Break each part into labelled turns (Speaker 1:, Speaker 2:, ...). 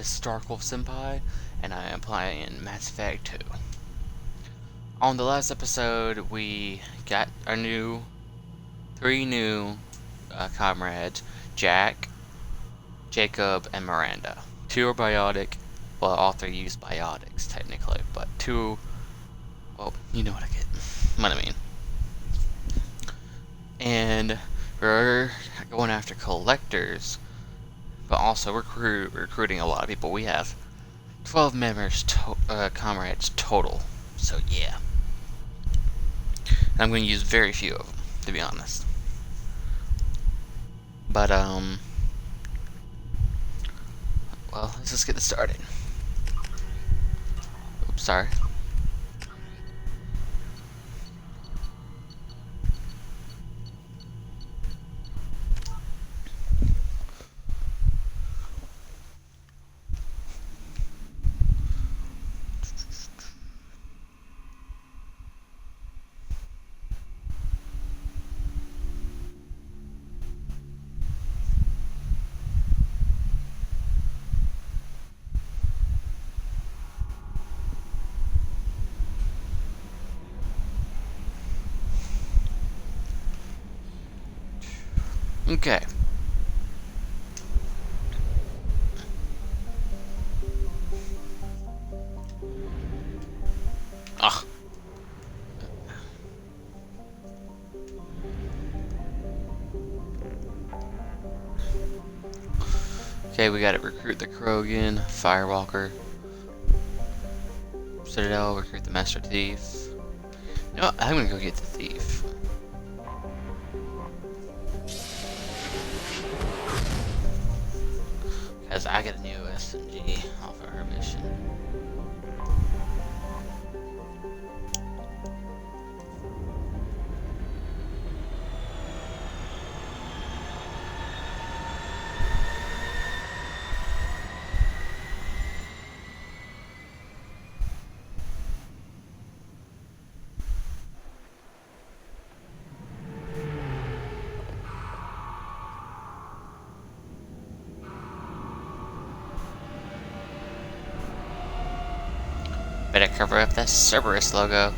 Speaker 1: is Starkwolf Senpai, and I am playing Mass Effect 2. On the last episode, we got our three new comrades, Jack, Jacob, and Miranda. Two are biotic, well, all three use biotics, technically, but two, well, you know what I mean. And we're going after collectors, but also recruiting a lot of people. We have 12 members, comrades total. So yeah, and I'm going to use very few of them, to be honest. But well, let's just get this started. Oops, sorry. Okay. Ugh. Okay, we gotta recruit the Krogan, Firewalker, Citadel, recruit the Master Thief. You know what? I'm gonna go get the Thief. Because I get a new SMG off of her mission. Better cover up that Cerberus logo.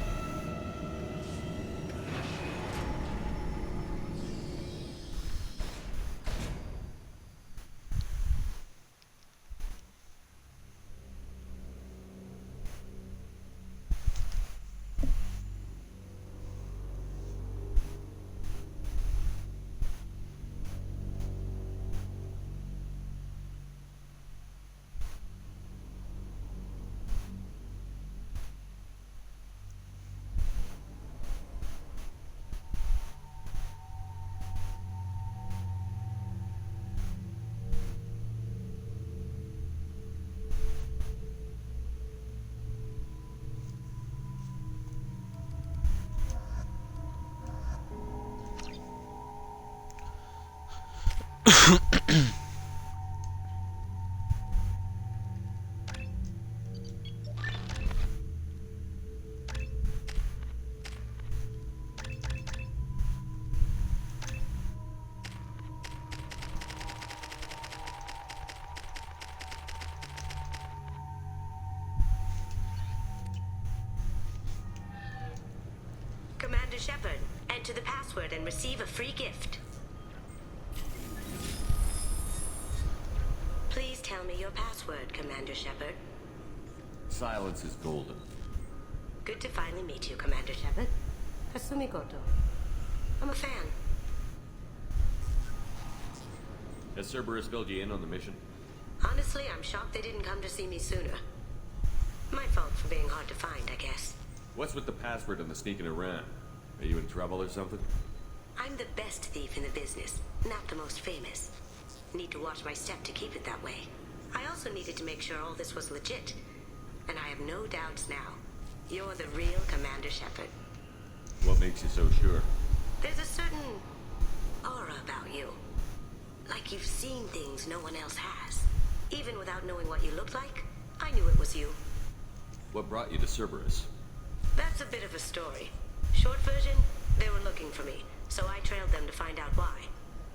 Speaker 2: Commander Shepard, enter the password and receive a free gift. Please tell me your password, Commander Shepard.
Speaker 3: Silence is golden.
Speaker 2: Good to finally meet you, Commander Shepard. Hasumi Goto. I'm a fan.
Speaker 3: Has Cerberus filled you in on the mission?
Speaker 2: Honestly, I'm shocked they didn't come to see me sooner. My fault for being hard to find, I guess.
Speaker 3: What's with the password and the sneaking around? Are you in trouble or something?
Speaker 2: I'm the best thief in the business, not the most famous. Need to watch my step to keep it that way. I also needed to make sure all this was legit. And I have no doubts now. You're the real Commander Shepard.
Speaker 3: What makes you so sure?
Speaker 2: There's a certain aura about you. Like you've seen things no one else has. Even without knowing what you looked like, I knew it was you.
Speaker 3: What brought you to Cerberus?
Speaker 2: That's a bit of a story. Short version, they were looking for me, so I trailed them to find out why.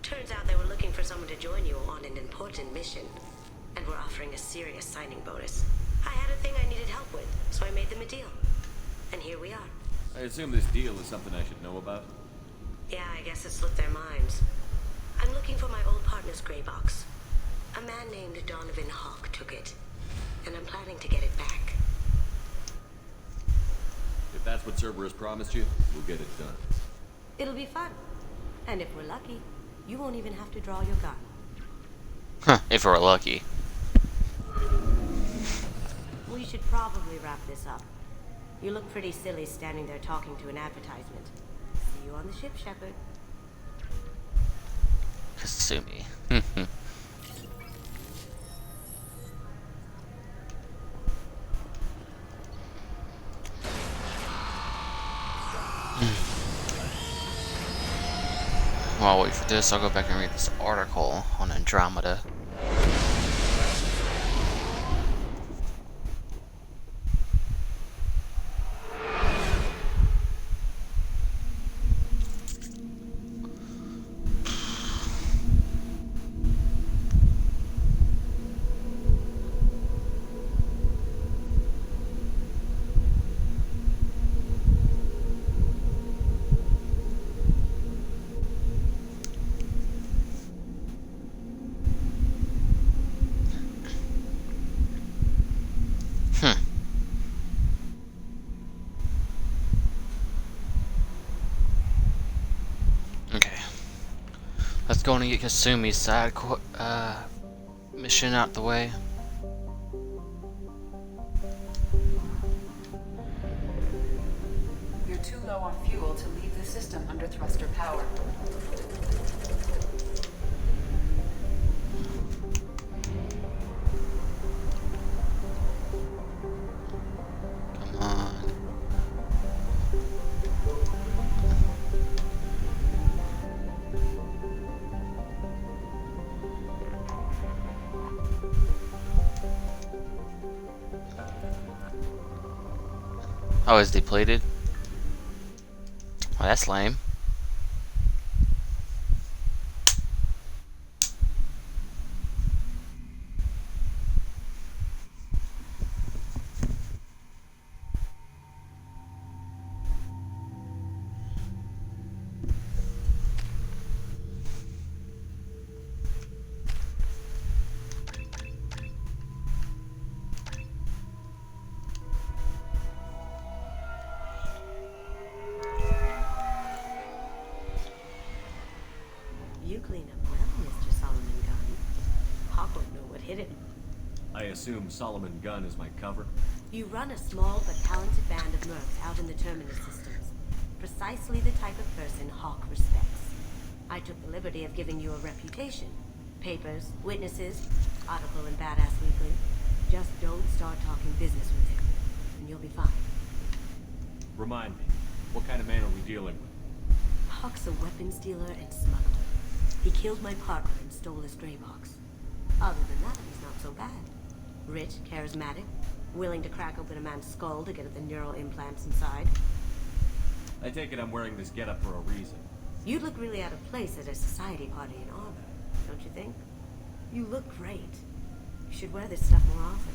Speaker 2: Turns out they were looking for someone to join you on an important mission. and were offering a serious signing bonus. I had a thing I needed help with, so I made them a deal. And here we are.
Speaker 3: I assume this deal is something I should know about?
Speaker 2: Yeah, I guess it slipped their minds. I'm looking for my old partner's gray box. A man named Donovan Hawk took it, and I'm planning to get it back.
Speaker 3: If that's what Cerberus promised you, we'll get it done.
Speaker 2: It'll be fun. And if we're lucky, you won't even have to draw your gun.
Speaker 1: Huh, if we're lucky.
Speaker 2: We should probably wrap this up. You look pretty silly standing there talking to an advertisement. See you on the ship, Shepard.
Speaker 1: Kasumi. While I wait for this, I'll go back and read this article on Andromeda. Let's go and get Kasumi's side mission out the way.
Speaker 4: You're too low on fuel to leave the system under thruster power.
Speaker 1: Come on. Oh, it's depleted? Well, that's lame.
Speaker 2: You clean up well, Mr. Solomon Gunn. Hawk won't know what hit him.
Speaker 3: I assume Solomon Gunn is my cover?
Speaker 2: You run a small but talented band of mercs out in the Terminus systems. Precisely the type of person Hawk respects. I took the liberty of giving you a reputation. Papers, witnesses, article in Badass Weekly. Just don't start talking business with him, and you'll be fine.
Speaker 3: Remind me, what kind of man are we dealing with?
Speaker 2: Hawk's a weapons dealer and smuggler. He killed my partner and stole his gray box. Other than that, he's not so bad. Rich, charismatic, willing to crack open a man's skull to get at the neural implants inside.
Speaker 3: I take it I'm wearing this getup for a reason.
Speaker 2: You'd look really out of place at a society party in armor, don't you think? You look great. You should wear this stuff more often.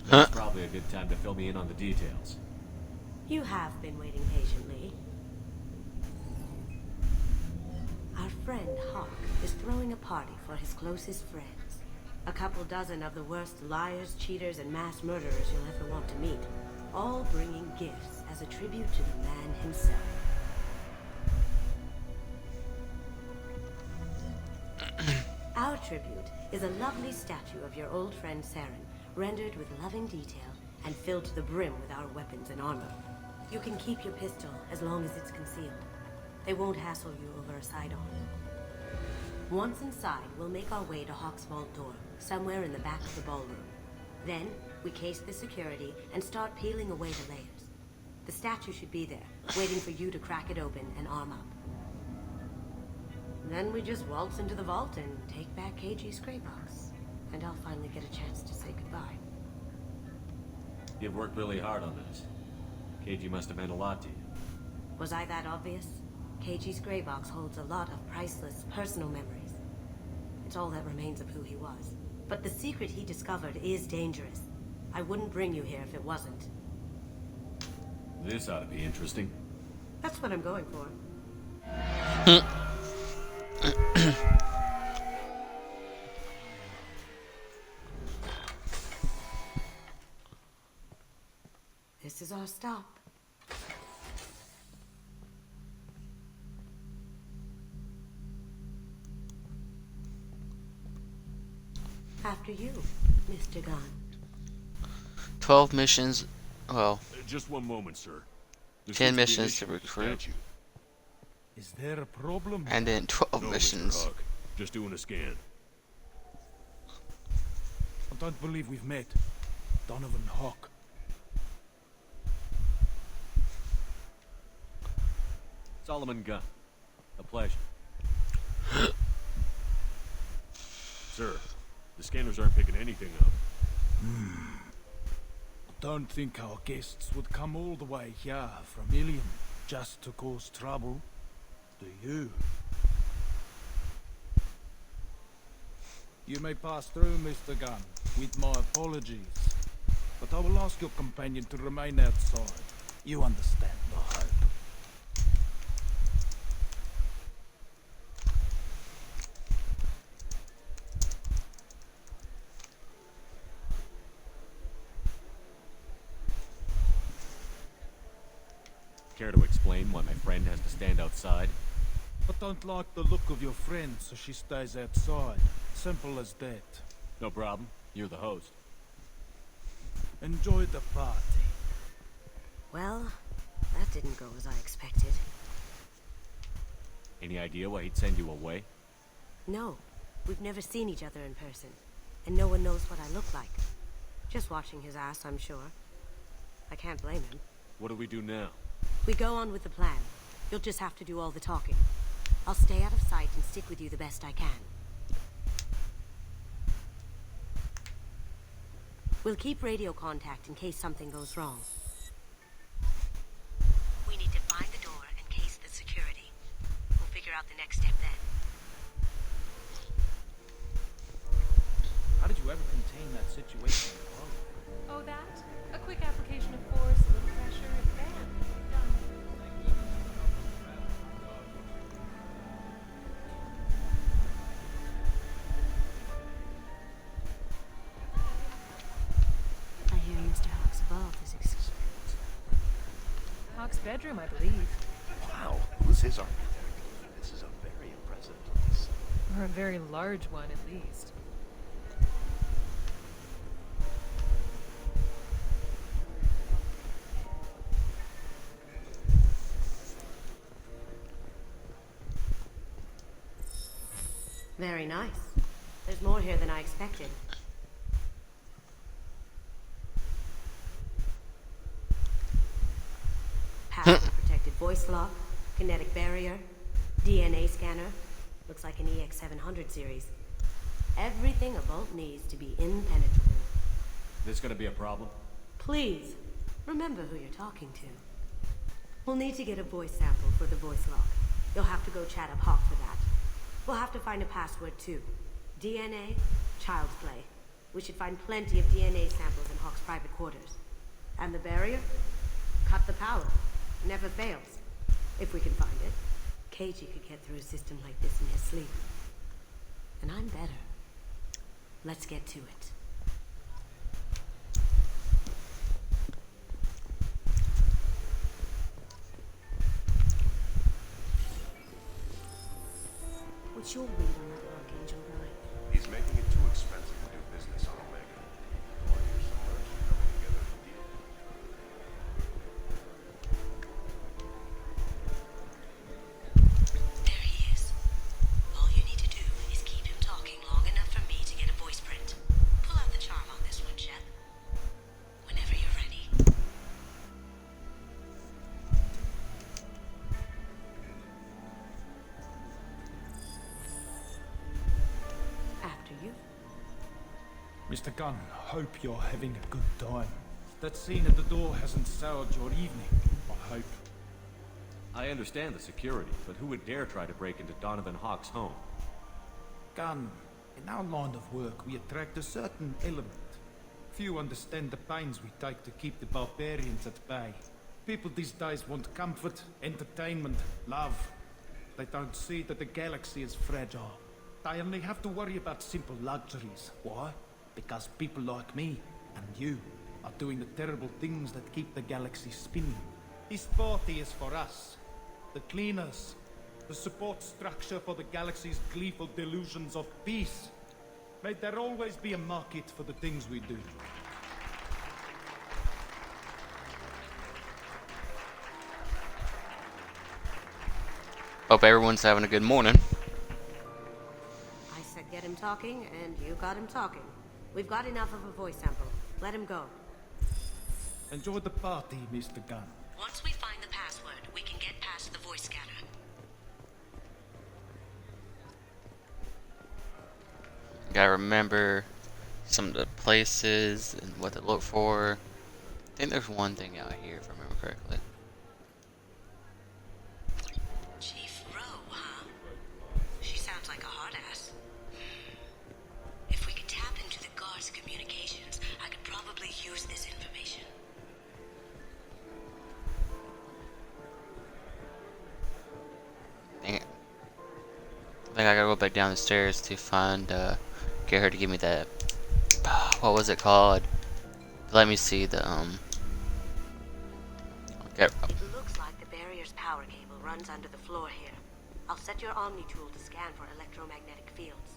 Speaker 3: That's probably a good time to fill me in on the details.
Speaker 2: You have been waiting patiently. Our friend Hawk is throwing a party for his closest friends. A couple dozen of the worst liars, cheaters, and mass murderers you'll ever want to meet. All bringing gifts as a tribute to the man himself. Our tribute is a lovely statue of your old friend Saren, rendered with loving detail and filled to the brim with our weapons and armor. You can keep your pistol as long as it's concealed. They won't hassle you over a sidearm. Once inside, we'll make our way to Hawk's vault door, somewhere in the back of the ballroom. Then, we case the security and start peeling away the layers. The statue should be there, waiting for you to crack it open and arm up. Then we just waltz into the vault and take back KG's gray box. And I'll finally get a chance to say goodbye.
Speaker 3: You've worked really hard on this. KG must have meant a lot to you.
Speaker 2: Was I that obvious? KG's gray box holds a lot of priceless personal memories. It's all that remains of who he was. But the secret he discovered is dangerous. I wouldn't bring you here if it wasn't.
Speaker 3: This ought to be interesting.
Speaker 2: That's what I'm going for. This is our stop. After you, Mr. Gunn.
Speaker 1: 12 missions. Well,
Speaker 5: Just one moment, sir. There
Speaker 1: 10
Speaker 5: seems be an
Speaker 1: missions
Speaker 5: issue
Speaker 1: to
Speaker 5: with the
Speaker 1: recruit.
Speaker 5: statue.
Speaker 6: Is there a problem?
Speaker 1: and then 12
Speaker 5: No, Mr.
Speaker 1: missions.
Speaker 5: Huck. Just doing a scan.
Speaker 6: I don't believe we've met. Donovan Hawk.
Speaker 3: Solomon Gunn. A pleasure.
Speaker 5: Sir, the scanners aren't picking anything up.
Speaker 6: Don't think our guests would come all the way here from Ilium just to cause trouble, do you? You may pass through, Mr. Gunn, with my apologies. But I will ask your companion to remain outside. You understand, I hope.
Speaker 3: Care to explain why my friend has to stand outside?
Speaker 6: I don't like the look of your friend, so she stays outside. Simple as that.
Speaker 3: No problem. You're the host.
Speaker 6: Enjoy the party.
Speaker 2: Well, that didn't go as I expected.
Speaker 3: Any idea why he'd send you away?
Speaker 2: No, we've never seen each other in person, and no one knows what I look like. Just watching his ass, I'm sure. I can't blame him.
Speaker 3: What do we do now?
Speaker 2: We go on with the plan. You'll just have to do all the talking. I'll stay out of sight and stick with you the best I can. We'll keep radio contact in case something goes wrong. We need to find the door and case the security. We'll figure out the next step then.
Speaker 6: How did you ever contain that situation?
Speaker 7: Oh, that? A quick application of force, a little pressure, and bam, done.
Speaker 2: I hear Mr. Hawk's vault is exclusive.
Speaker 7: Hawk's bedroom, I believe.
Speaker 8: Wow, who's his architect? This is a very impressive place.
Speaker 7: Or a very large one, at least.
Speaker 2: Very nice. There's more here than I expected. Password-protected voice lock, kinetic barrier, DNA scanner. Looks like an EX700 series. Everything a vault needs to be impenetrable.
Speaker 3: This gonna be a problem?
Speaker 2: Please, remember who you're talking to. We'll need to get a voice sample for the voice lock. You'll have to go chat up Hawk for that. We'll have to find a password too. DNA, child's play. We should find plenty of DNA samples in Hawk's private quarters. And the barrier? Cut the power. Never fails. If we can find it. KG could get through a system like this in his sleep. And I'm better. Let's get to it. What's your read on that Archangel guy?
Speaker 8: He's making it too expensive to do business on Omega. Or here's some mercs coming together to deal.
Speaker 2: There he is. All you need to do is keep him talking long enough for me to get a voice print. Pull out the charm on this one, Shep. Whenever you're ready. After you.
Speaker 6: Mr. Gunn, hope you're having a good time. That scene at the door hasn't soured your evening, I hope.
Speaker 3: I understand the security, but who would dare try to break into Donovan Hawk's home?
Speaker 6: Gunn, In our line of work, we attract a certain element. Few understand the pains we take to keep the barbarians at bay. People these days want comfort, entertainment, love. They don't see that the galaxy is fragile. They only have to worry about simple luxuries. Why? Because people like me and you are doing the terrible things that keep the galaxy spinning. This party is for us, the cleaners, the support structure for the galaxy's gleeful delusions of peace. May there always be a market for the things we do.
Speaker 1: Hope everyone's having a good morning.
Speaker 2: I said get him talking, and you got him talking. We've got enough of a voice sample. Let him go.
Speaker 6: Enjoy the party, Mr. Gunn.
Speaker 2: Once we find the password, we can get past the voice scanner.
Speaker 1: Gotta remember some of the places and what to look for. I think there's one thing out here, if I remember correctly.
Speaker 2: Chief Rowe, huh? She sounds like a hard ass. If we could tap into the guard's communications, I could probably use this information.
Speaker 1: Dang it. I think I gotta go back down the stairs to find, get her to give me that, what was it called? Let me see the, okay.
Speaker 2: It looks like the barrier's power cable runs under the floor here. I'll set your Omni tool to scan for electromagnetic fields.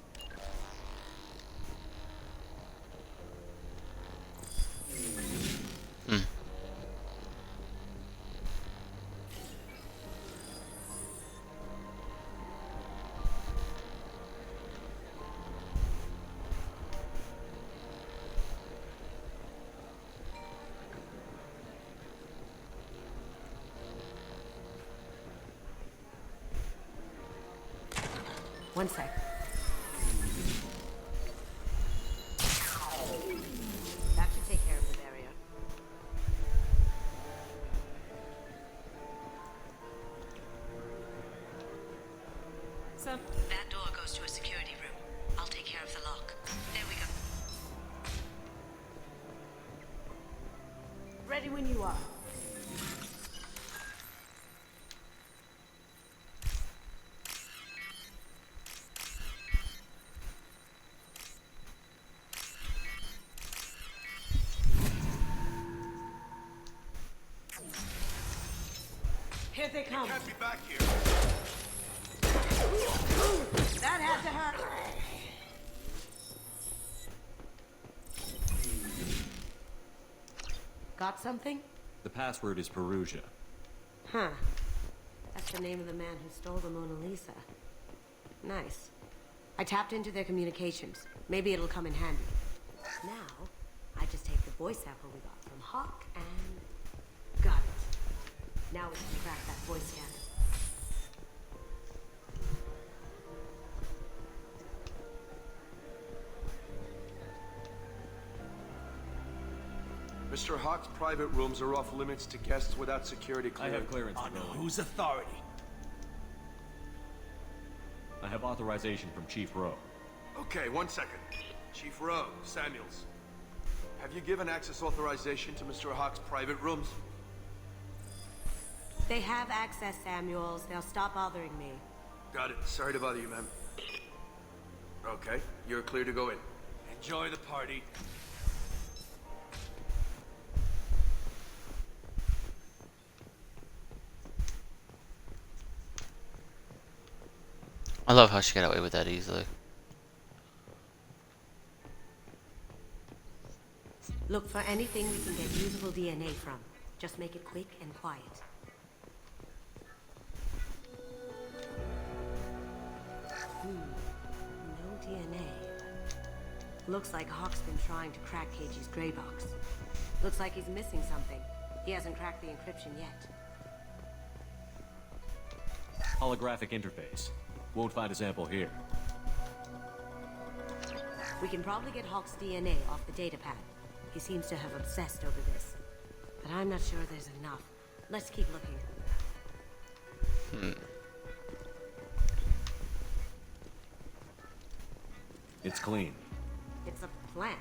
Speaker 2: One sec. That should take care of the barrier.
Speaker 7: So,
Speaker 2: That door goes to a security room. I'll take care of the lock. There we go.
Speaker 4: Ready when you are.
Speaker 2: Here they come.
Speaker 8: Can't be back here.
Speaker 2: That had to hurt. Got something?
Speaker 3: The password is Perugia.
Speaker 2: Huh. That's the name of the man who stole the Mona Lisa. Nice. I tapped into their communications. Maybe it'll come in handy. Now, I just take the voice sample we got from Hawk and... got it. Now we can crack that voice scanner.
Speaker 8: Mr. Hawk's private rooms are off limits to guests without security
Speaker 3: I
Speaker 8: clearance.
Speaker 3: have clearance to
Speaker 6: On
Speaker 3: go in.
Speaker 6: whose authority?
Speaker 3: I have authorization from Chief Rowe.
Speaker 8: Okay, 1 second. Chief Rowe, Samuels. Have you given access authorization to Mr. Hawk's private rooms?
Speaker 2: They have access, Samuels. They'll stop bothering me.
Speaker 8: Got it. Sorry to bother you, ma'am. Okay, you're clear to go in. Enjoy the party.
Speaker 1: I love how she got away with that easily.
Speaker 2: Look for anything we can get usable DNA from. Just make it quick and quiet. No DNA. Looks like Hawk's been trying to crack Keiji's gray box. Looks like he's missing something. He hasn't cracked the encryption yet.
Speaker 3: Holographic interface. Won't find a sample here.
Speaker 2: We can probably get Hawk's DNA off the datapad. He seems to have obsessed over this. But I'm not sure there's enough. Let's keep looking.
Speaker 3: It's clean.
Speaker 2: It's a plant.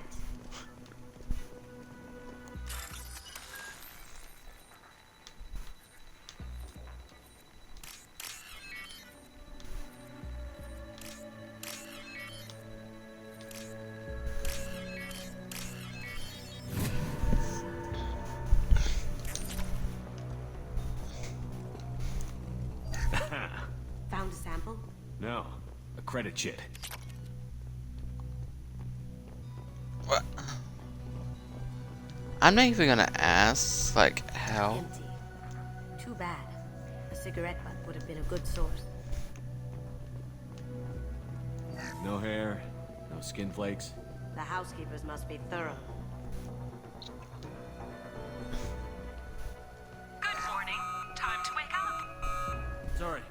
Speaker 2: Found a sample?
Speaker 3: No, a credit chit.
Speaker 1: What? I'm not even gonna ask, like, how.
Speaker 2: Empty. Too bad. A cigarette butt would have been a good source.
Speaker 3: No hair, no skin flakes.
Speaker 2: The housekeepers must be thorough.
Speaker 4: Good morning. Time to wake up.
Speaker 3: Sorry.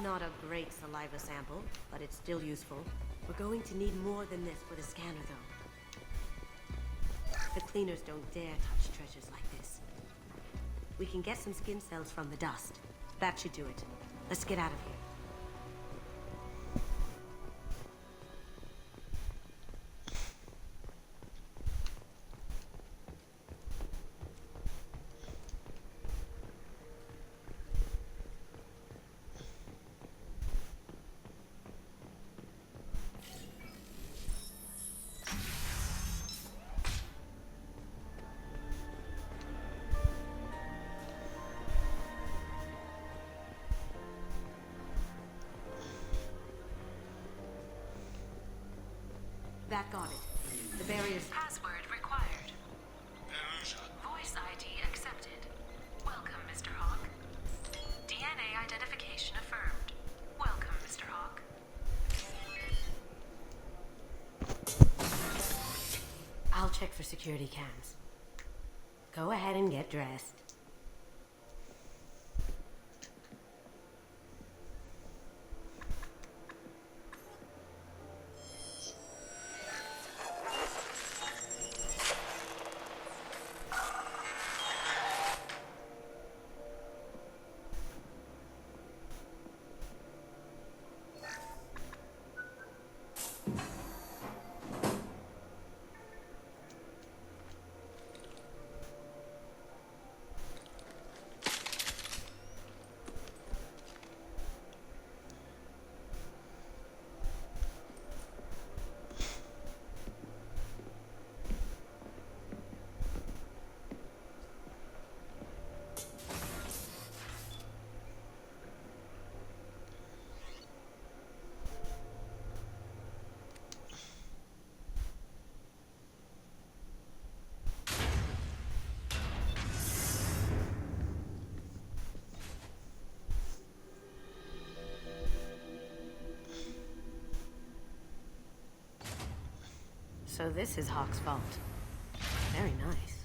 Speaker 2: Not a great saliva sample, but it's still useful. We're going to need more than this for the scanner, though. The cleaners don't dare touch treasures like this. We can get some skin cells from the dust. That should do it. Let's get out of here. That got it. The barrier's...
Speaker 4: Password required. Voice ID accepted. Welcome, Mr. Hawk. DNA identification affirmed. Welcome, Mr. Hawk.
Speaker 2: I'll check for security cams. Go ahead and get dressed. So this is Hawk's vault. Very nice.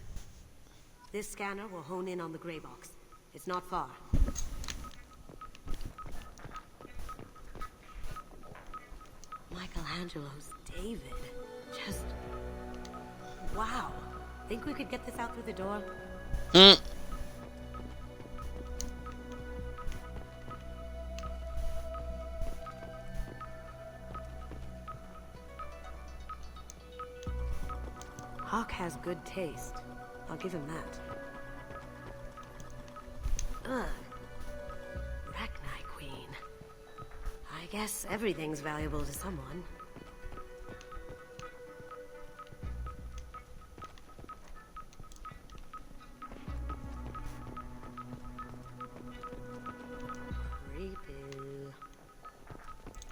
Speaker 2: This scanner will hone in on the gray box. It's not far. Michelangelo's David. Just... wow. Think we could get this out through the door? Hawk has good taste. I'll give him that. Ugh. Rachni Queen. I guess everything's valuable to someone. Creepy.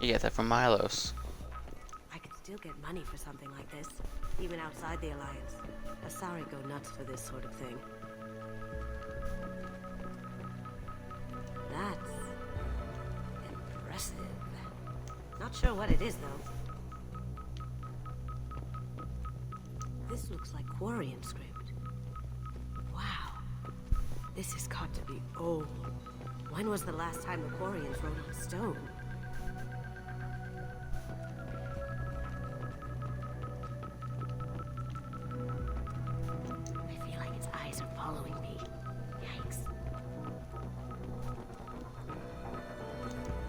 Speaker 1: You get that from Milos.
Speaker 2: I could still get money for something like this, even outside the Alliance. Asari go nuts for this sort of thing. That's impressive. Not sure what it is, though. This looks like Quarian script. Wow. This has got to be old. When was the last time the Quarians wrote on stone?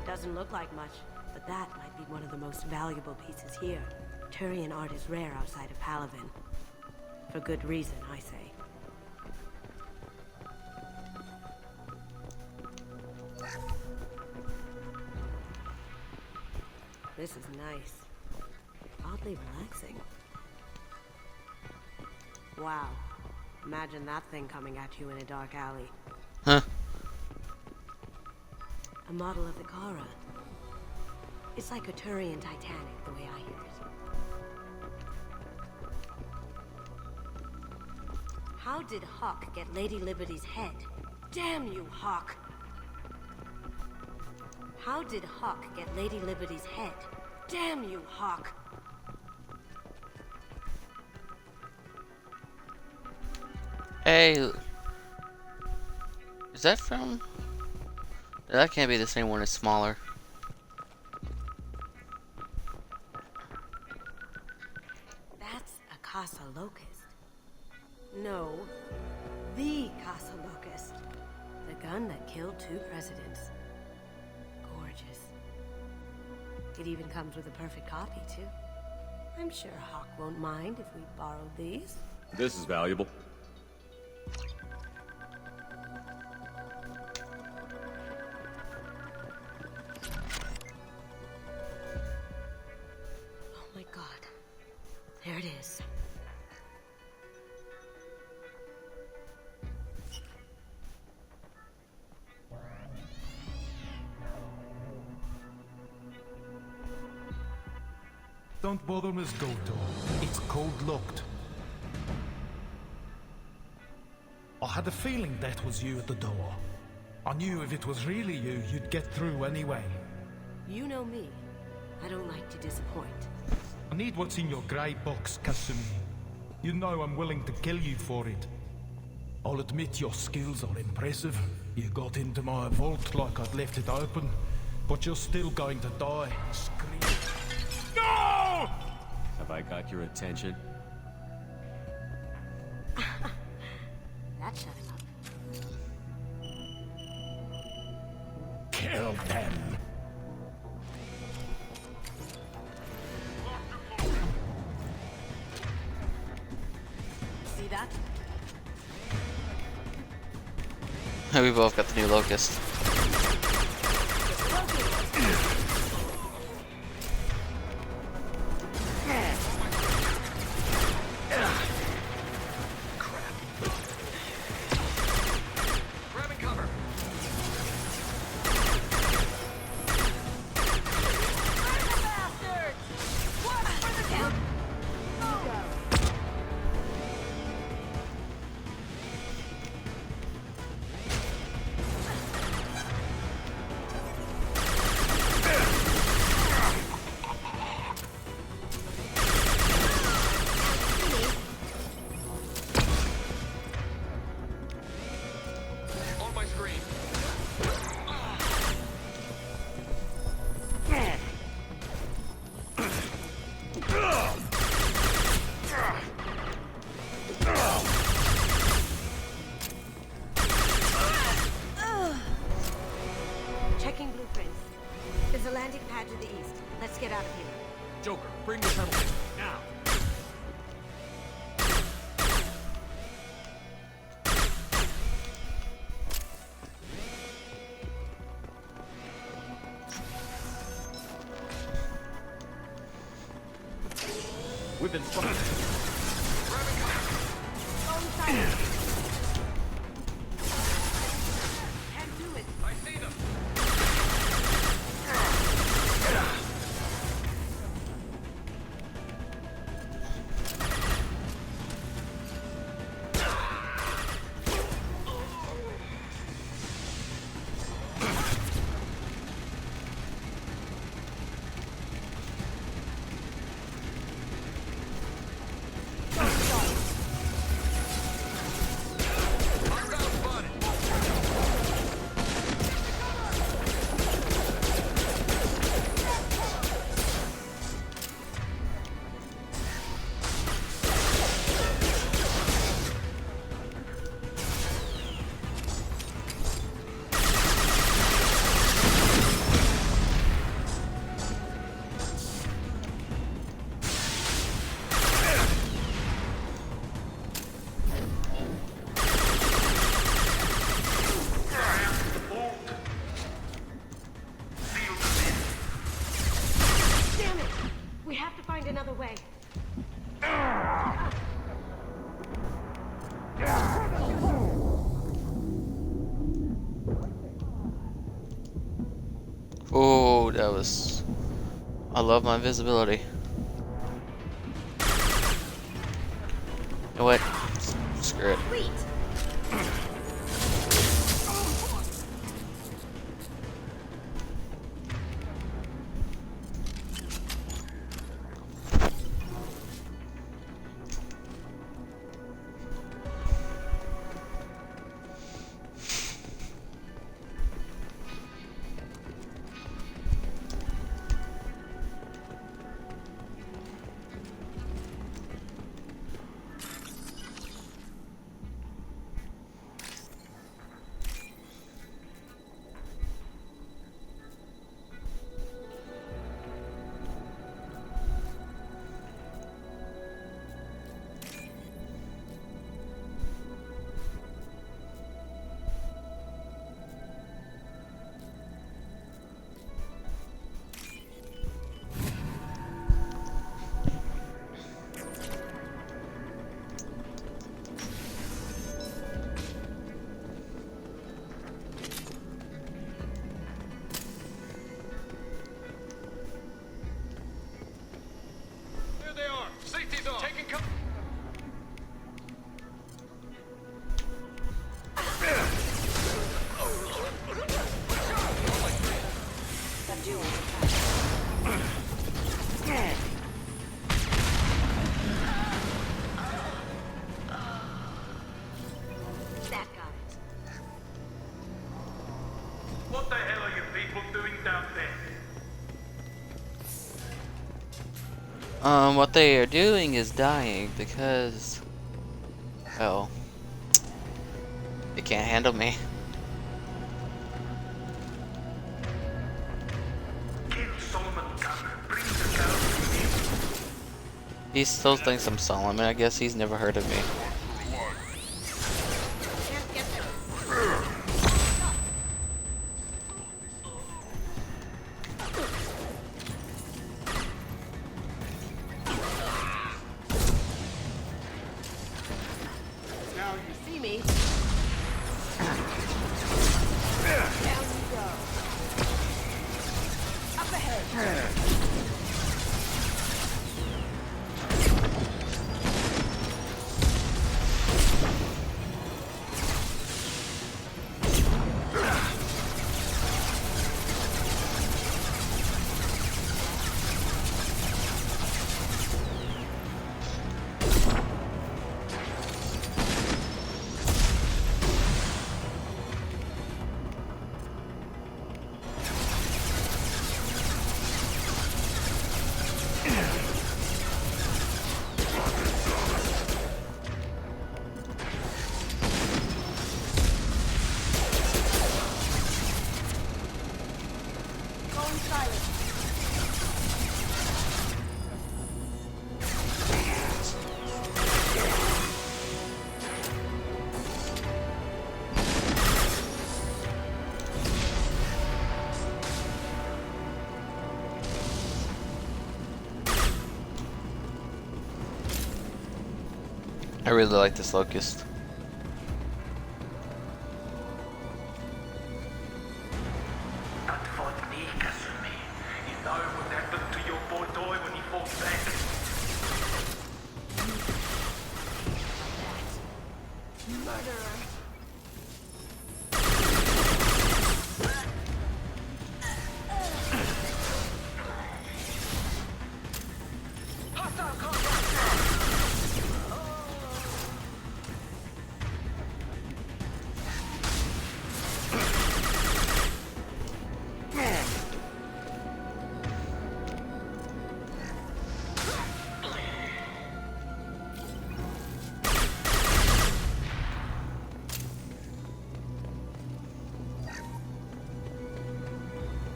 Speaker 2: Doesn't look like much, but that might be one of the most valuable pieces here. Turian art is rare outside of Palaven. For good reason, I say. This is nice. Oddly relaxing. Wow. Imagine that thing coming at you in a dark alley.
Speaker 1: Huh?
Speaker 2: A model of the Kara. It's like a Turian Titanic, the way I hear it. How did Hawk get Lady Liberty's head? Damn you, Hawk! How did Hawk get Lady Liberty's head? Damn you, Hawk!
Speaker 1: Hey, is that from? That can't be the same one. It's smaller.
Speaker 2: That's a Casa Locust. No, the Casa Locust. The gun that killed 2 presidents. Gorgeous. It even comes with a perfect copy, too. I'm sure Hawk won't mind if we borrowed these.
Speaker 3: This is valuable.
Speaker 2: Oh my god. There it is.
Speaker 6: Don't bother, Miss Goto. It's code-locked. I had a feeling that was you at the door. I knew if it was really you, you'd get through anyway.
Speaker 2: You know me. I don't like to disappoint.
Speaker 6: I need what's in your grey box, Kasumi. You know I'm willing to kill you for it. I'll admit your skills are impressive. You got into my vault like I'd left it open, but you're still going to die. Scream. No!
Speaker 3: Have I got your attention?
Speaker 2: That shut him up.
Speaker 6: Kill them!
Speaker 2: See that?
Speaker 1: We both got the new Locust.
Speaker 2: Checking blueprints. There's a landing pad to the east. Let's get out of here.
Speaker 3: Joker, bring the tunnel in, now! We've been spotted.
Speaker 2: Can't do it.
Speaker 3: I see them!
Speaker 1: That was... I love my invisibility. You know what? Screw it.
Speaker 8: There they are. Safety's on. Taking cover.
Speaker 2: That got it.
Speaker 9: What the hell are you people doing down there?
Speaker 1: What they are doing is dying because... well... they can't handle me.
Speaker 9: Kill Solomon Gunner. Bring the girl to me.
Speaker 1: He still thinks I'm Solomon. I guess he's never heard of me.
Speaker 10: Now you see me.
Speaker 1: I really like this locust.
Speaker 9: That fought Nika to me. You know what happened to your boy Toy when he fought back?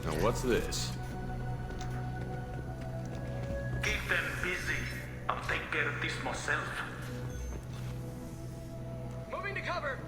Speaker 3: Now what's this?
Speaker 9: Keep them busy. I'll take care of this myself.
Speaker 8: Moving to cover.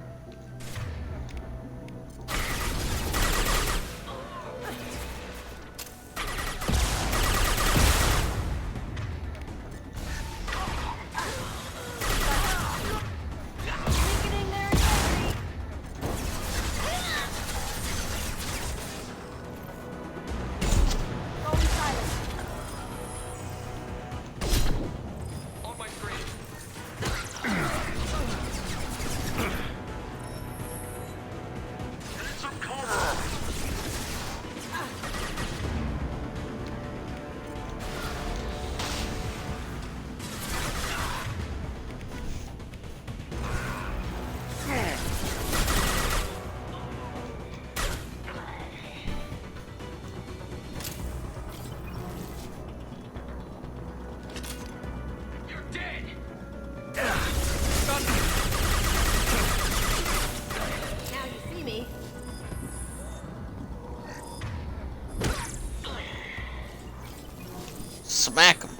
Speaker 1: smack him.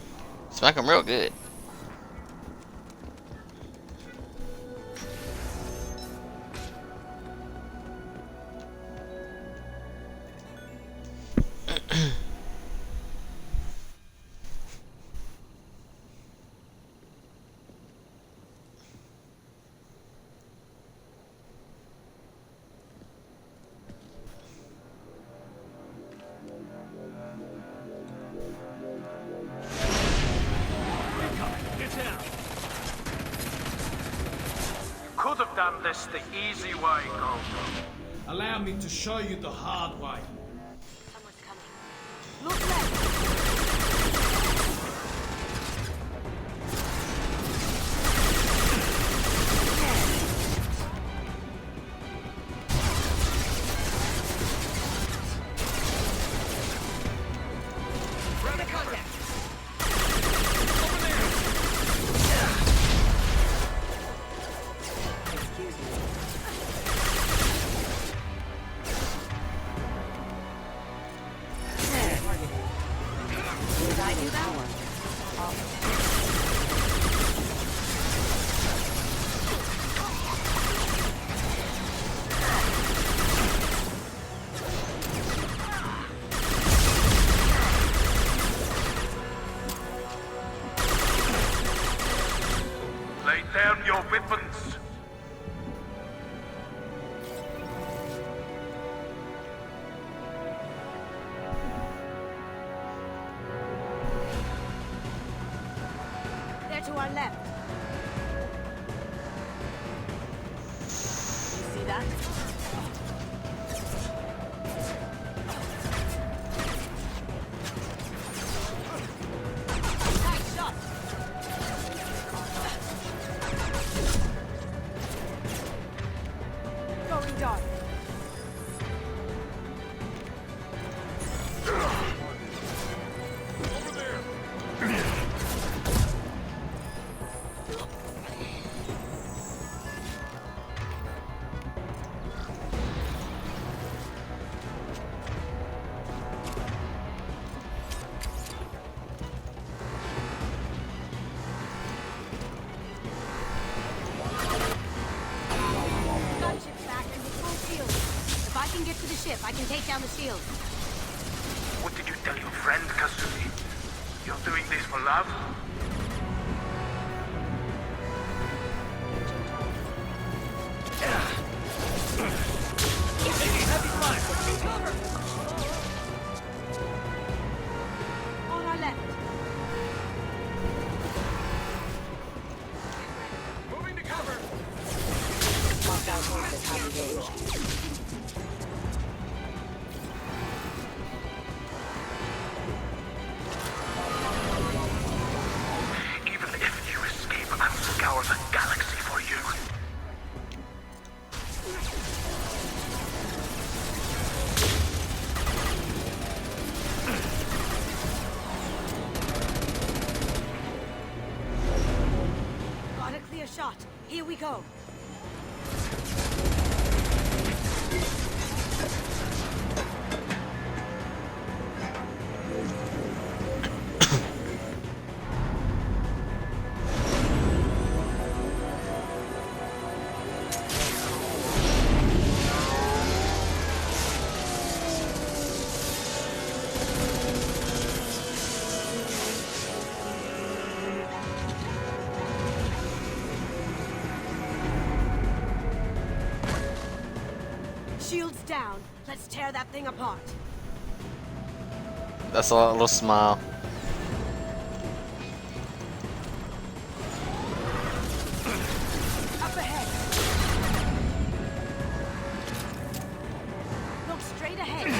Speaker 1: Smack him real good.
Speaker 9: Could have done this the easy way, Goldo.
Speaker 6: Allow me to show you the hard way.
Speaker 2: Someone's coming. Look left!
Speaker 9: Lay down your weapons.
Speaker 2: They're to our left. You see that? Nice shot. Going dark. Gunship's back and with full shield. If I can get to the ship, I can take down the shield.
Speaker 9: What did you tell your friend, Kasumi? You're doing this for love?
Speaker 2: On our left.
Speaker 8: Moving to cover.
Speaker 9: Even if you escape, I'll scour the galaxy for you.
Speaker 2: Got a clear shot. Here we go. Shields down. Let's tear that thing apart.
Speaker 1: That's a little smile.
Speaker 2: Up ahead. Look straight ahead.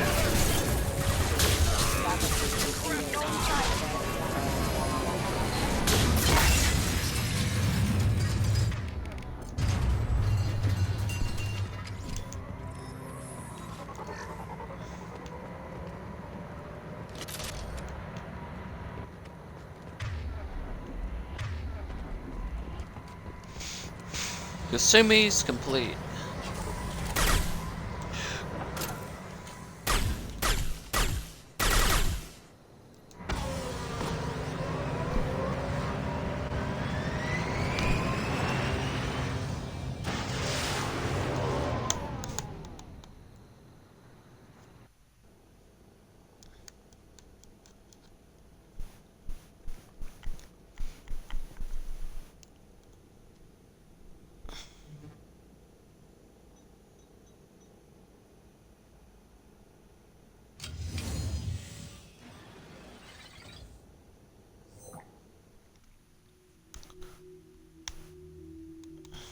Speaker 1: Kasumi's complete.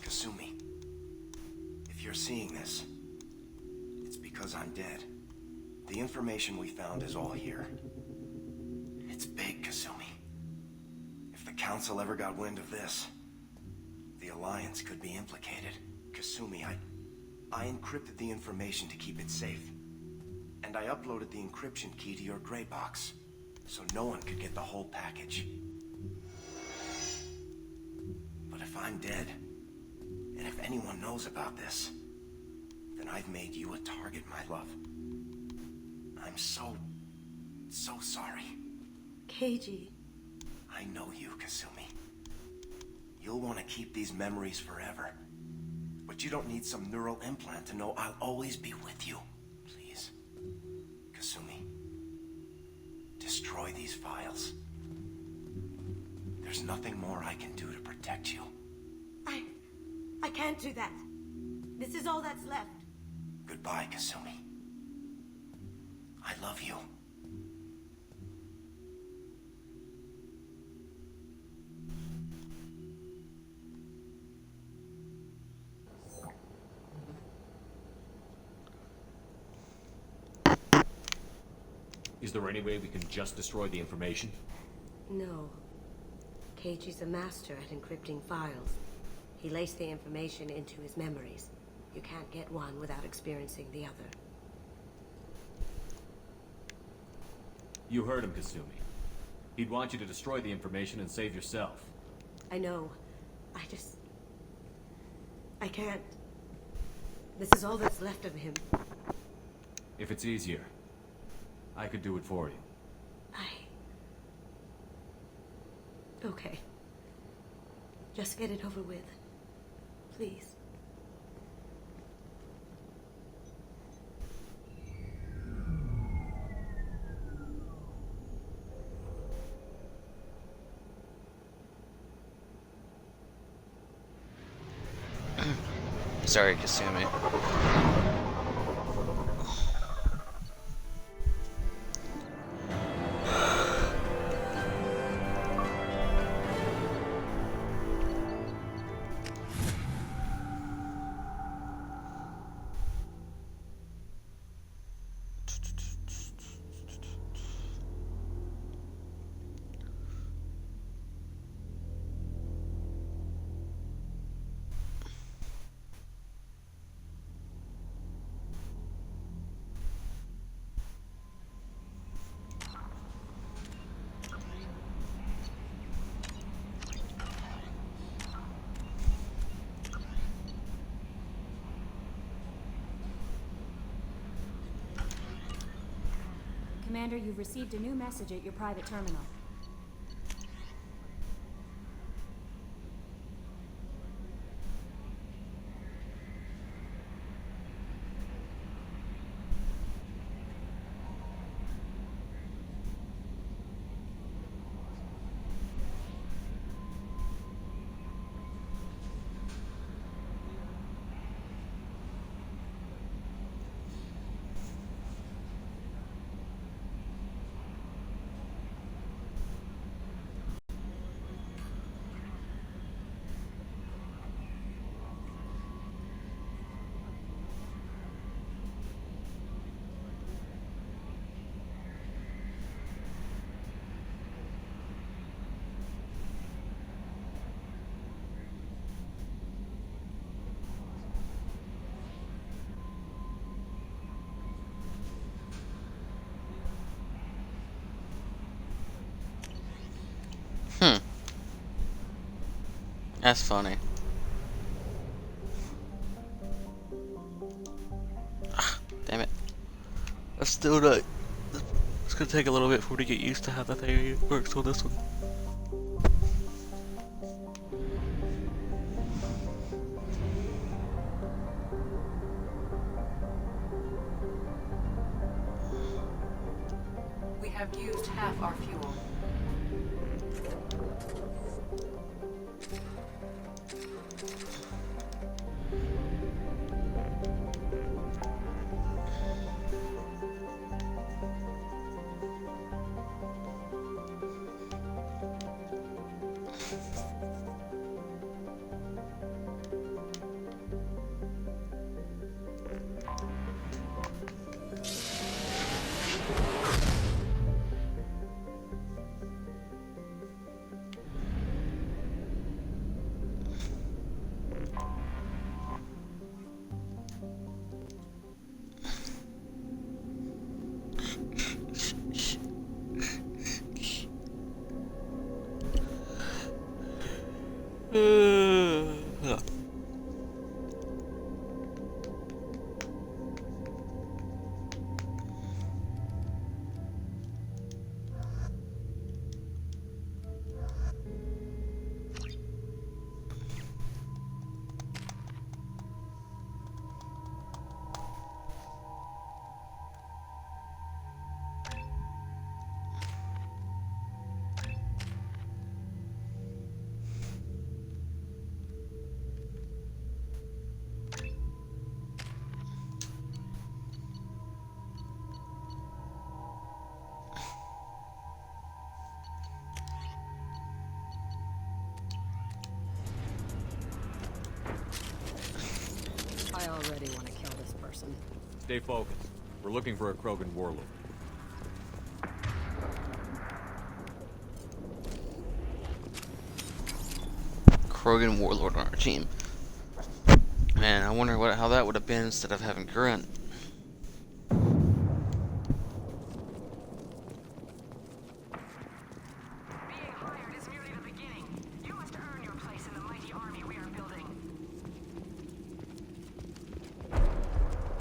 Speaker 10: Kasumi, if you're seeing this, it's because I'm dead. The information we found is all here. It's big, Kasumi. If the Council ever got wind of this, the Alliance could be implicated. Kasumi, I encrypted the information to keep it safe. And I uploaded the encryption key to your gray box, so no one could get the whole package. But if I'm dead, and if anyone knows about this, then I've made you a target, my love. I'm so sorry.
Speaker 2: Keiji.
Speaker 10: I know you, Kasumi. You'll want to keep these memories forever. But you don't need some neural implant to know I'll always be with you. Please, Kasumi, destroy these files. There's nothing more I can do to protect you.
Speaker 2: I can't do that. This is all that's left.
Speaker 10: Goodbye, Kasumi. I love you.
Speaker 3: Is there any way we can just destroy the information?
Speaker 2: No. Keiji's a master at encrypting files. He laced the information into his memories. You can't get one without experiencing the other.
Speaker 3: You heard him, Kasumi. He'd want you to destroy the information and save yourself.
Speaker 2: I know. I can't. This is all that's left of him.
Speaker 3: If it's easier, I could do it for you.
Speaker 2: Okay. Just get it over with. Please.
Speaker 1: Sorry, Kasumi.
Speaker 11: Commander, you've received a new message at your private terminal.
Speaker 1: That's funny. Ah, damn it. Let's still not. It's gonna take a little bit for me to get used to how the thing works on this one.
Speaker 4: We have used half our fuel. person.
Speaker 3: Stay focused. We're looking for a Krogan warlord.
Speaker 1: Krogan warlord on our team. Man, I wonder how that would have been instead of having Grunt.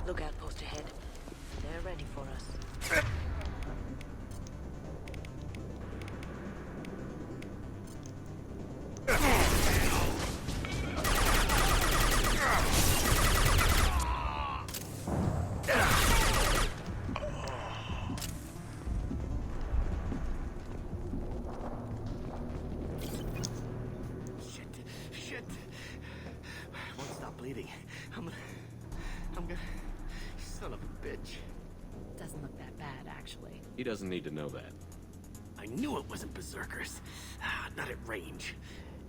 Speaker 2: Look outpost ahead. They're ready for us.
Speaker 10: Shit. I won't stop bleeding. I'm gonna... Son of a bitch.
Speaker 4: Doesn't look that bad, actually.
Speaker 3: He doesn't need to know that.
Speaker 10: I knew it wasn't Berserkers. Not at range.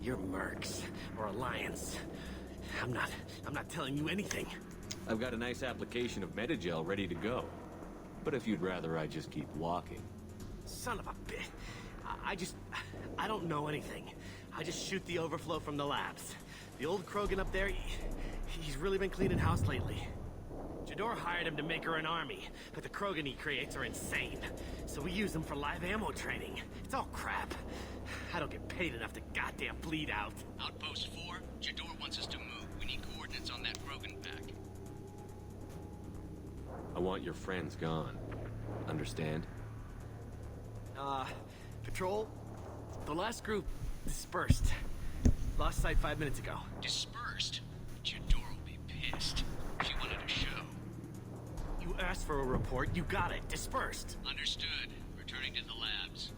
Speaker 10: You're Mercs, or Alliance. I'm not telling you anything.
Speaker 3: I've got a nice application of Metagel ready to go. But if you'd rather I just keep walking.
Speaker 10: Son of a bitch. I don't know anything. I just shoot the overflow from the labs. The old Krogan up there, he's really been cleaning house lately. Jador hired him to make her an army, but the Krogan he creates are insane. So we use them for live ammo training. It's all crap. I don't get paid enough to goddamn bleed out.
Speaker 12: Outpost 4, Jador wants us to move. We need coordinates on that Krogan pack.
Speaker 3: I want your friends gone. Understand?
Speaker 10: Patrol? The last group dispersed. Lost sight 5 minutes ago.
Speaker 12: Dispersed? Jador will be pissed. She wanted a show.
Speaker 10: You asked for a report, you got it. Dispersed.
Speaker 12: Understood. Returning to the labs.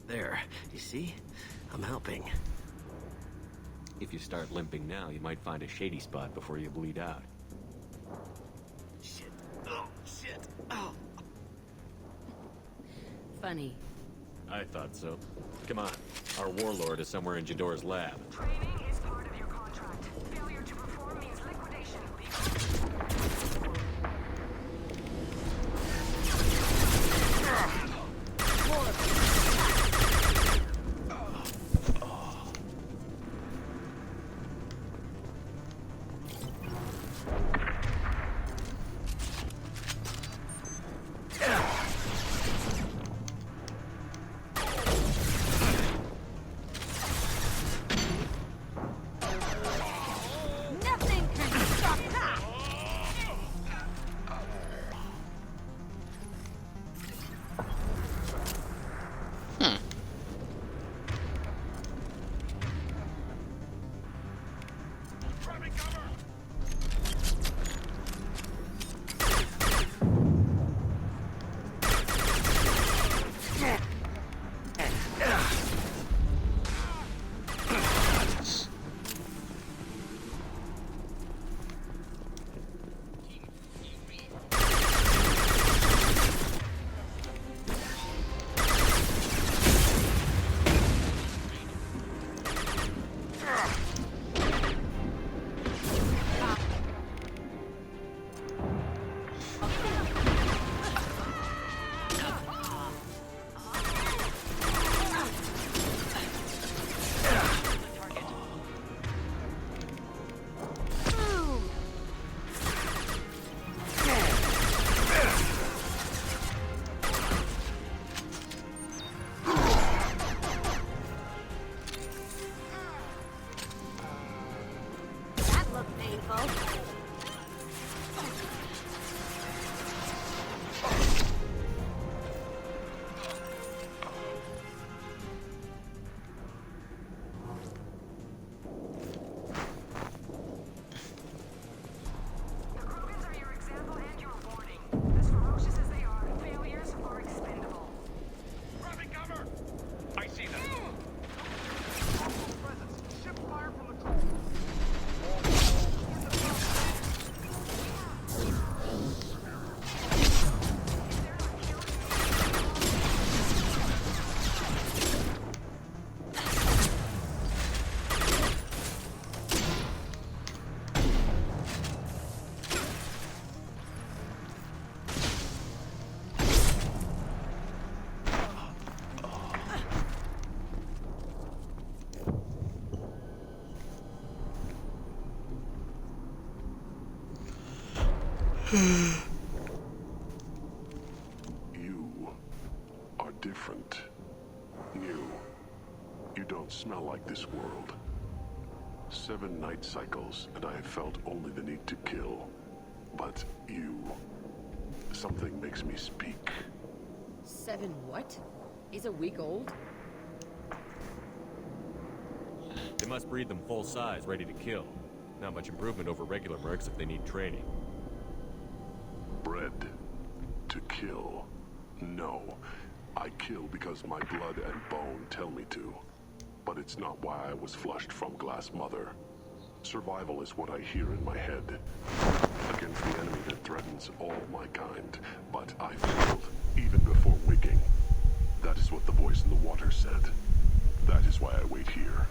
Speaker 10: There. You see? I'm helping.
Speaker 3: If you start limping now, you might find a shady spot before you bleed out.
Speaker 10: Shit. Oh, shit. Oh.
Speaker 4: Funny.
Speaker 3: I thought so. Come on. Our warlord is somewhere in Jador's lab.
Speaker 13: Training is part of your contract. Failure to perform means liquidation.
Speaker 11: Nothing can stop that! That looked painful.
Speaker 14: You are different. New. You don't smell like this world. 7 night cycles, and I have felt only the need to kill. But you... something makes me speak.
Speaker 15: 7 what? He's a week old?
Speaker 3: They must breed them full size, ready to kill. Not much improvement over regular mercs if they need training.
Speaker 14: Bred to kill. No. I kill because my blood and bone tell me to. But it's not why I was flushed from Glass Mother. Survival is what I hear in my head. Against the enemy that threatens all my kind. But I failed, even before waking. That is what the voice in the water said. That is why I wait here.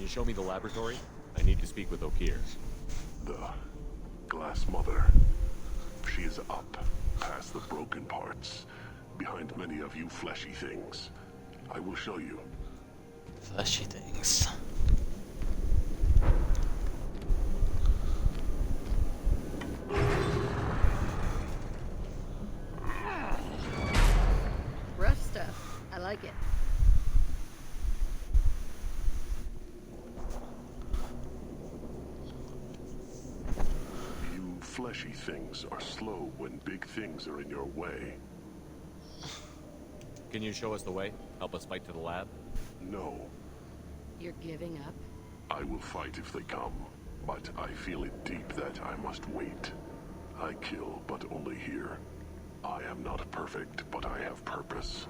Speaker 3: Show me the laboratory. I need to speak with Okeer.
Speaker 14: The Glass Mother. She is up, past the broken parts, behind many of you fleshy things. I will show you.
Speaker 1: Fleshy things.
Speaker 15: Rough stuff. I like it.
Speaker 14: Fleshy things are slow when big things are in your way.
Speaker 3: Can you show us the way? Help us fight to the lab?
Speaker 14: No.
Speaker 15: You're giving up?
Speaker 14: I will fight if they come, but I feel it deep that I must wait. I kill, but only here. I am not perfect, but I have purpose.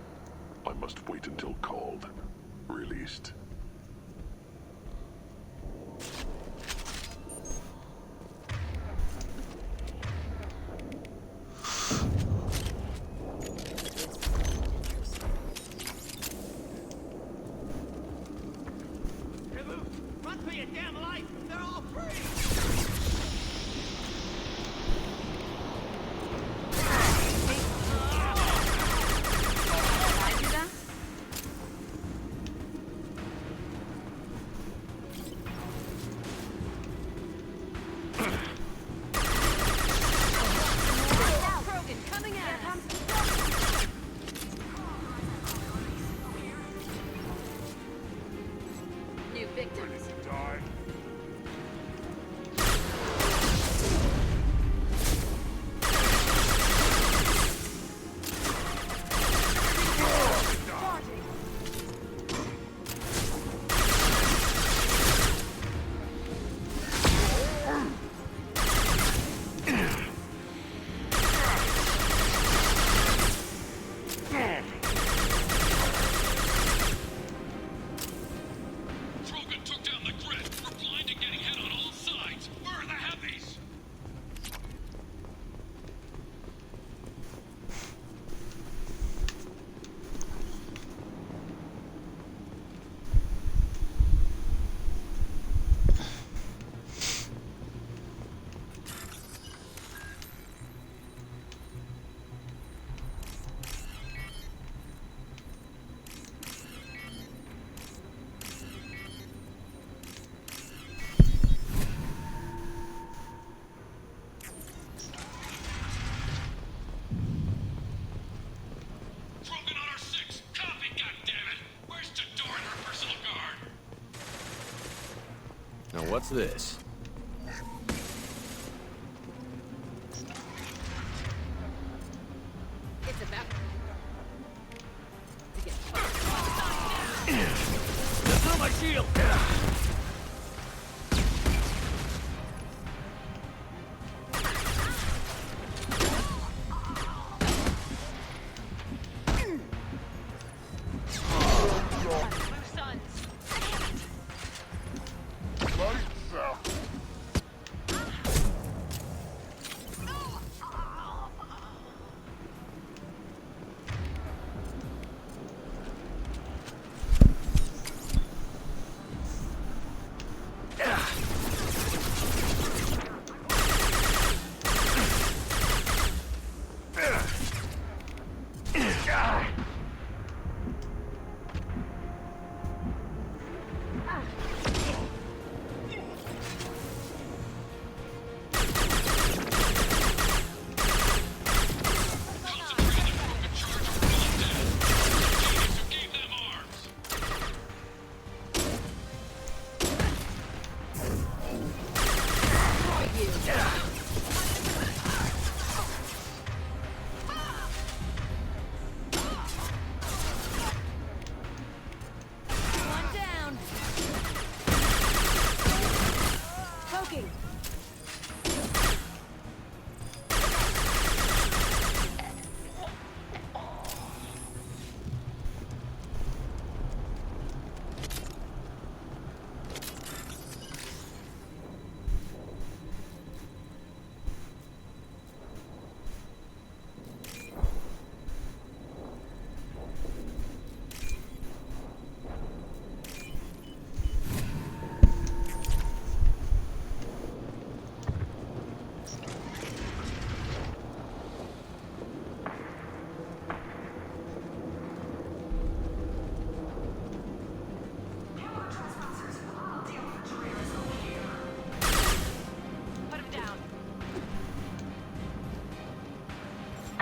Speaker 14: I must wait until called, released.
Speaker 3: Now what's this?
Speaker 15: It's about to get
Speaker 3: throw my shield!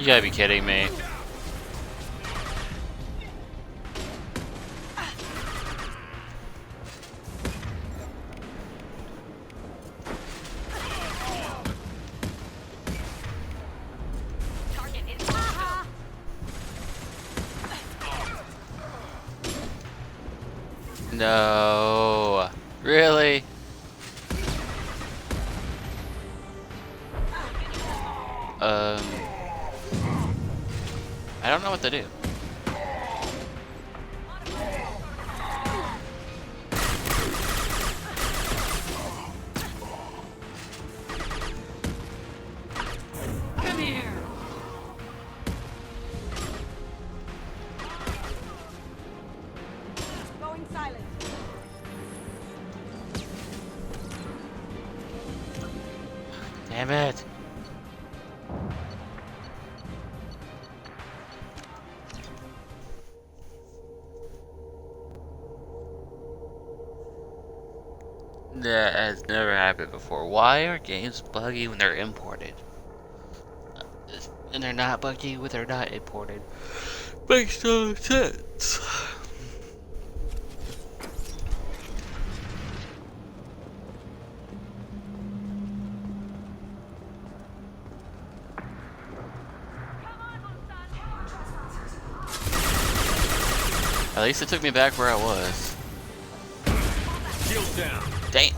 Speaker 1: You gotta be kidding me. No, really? I don't know what to do.
Speaker 11: Come here. Going silent.
Speaker 1: Damn it. That has never happened before. Why are games buggy when they're imported? And they're not buggy when they're not imported? Makes no sense. At least it took me back where I was.
Speaker 8: Shield down.
Speaker 1: Damn.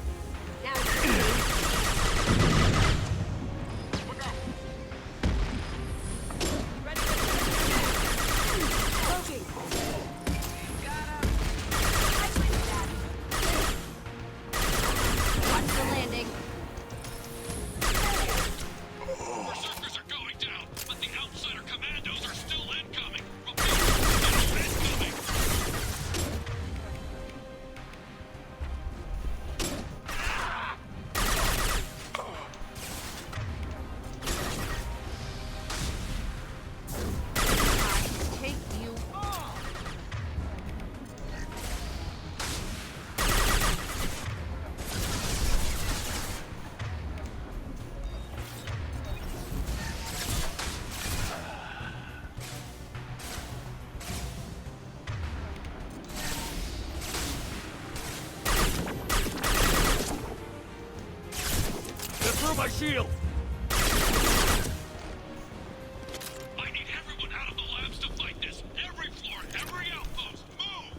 Speaker 11: Watch the landing.
Speaker 12: Berserkers are going down, but the outsider commandos are still incoming.
Speaker 15: Take you all.
Speaker 8: Get through my shield!
Speaker 12: I need everyone out of the labs to fight this. Every floor, every outpost, move!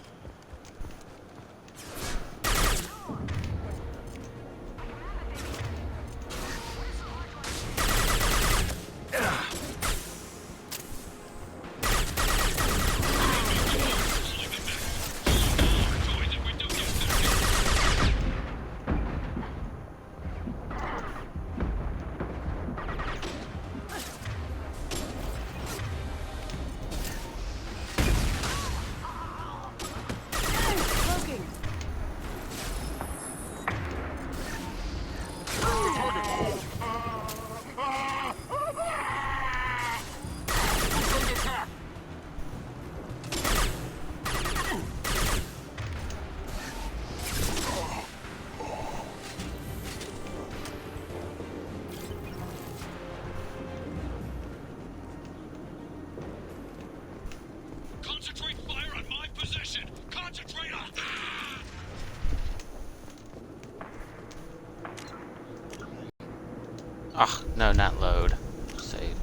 Speaker 12: Concentrate fire on my position! Concentrate on...
Speaker 1: Ah, no, not load. Save.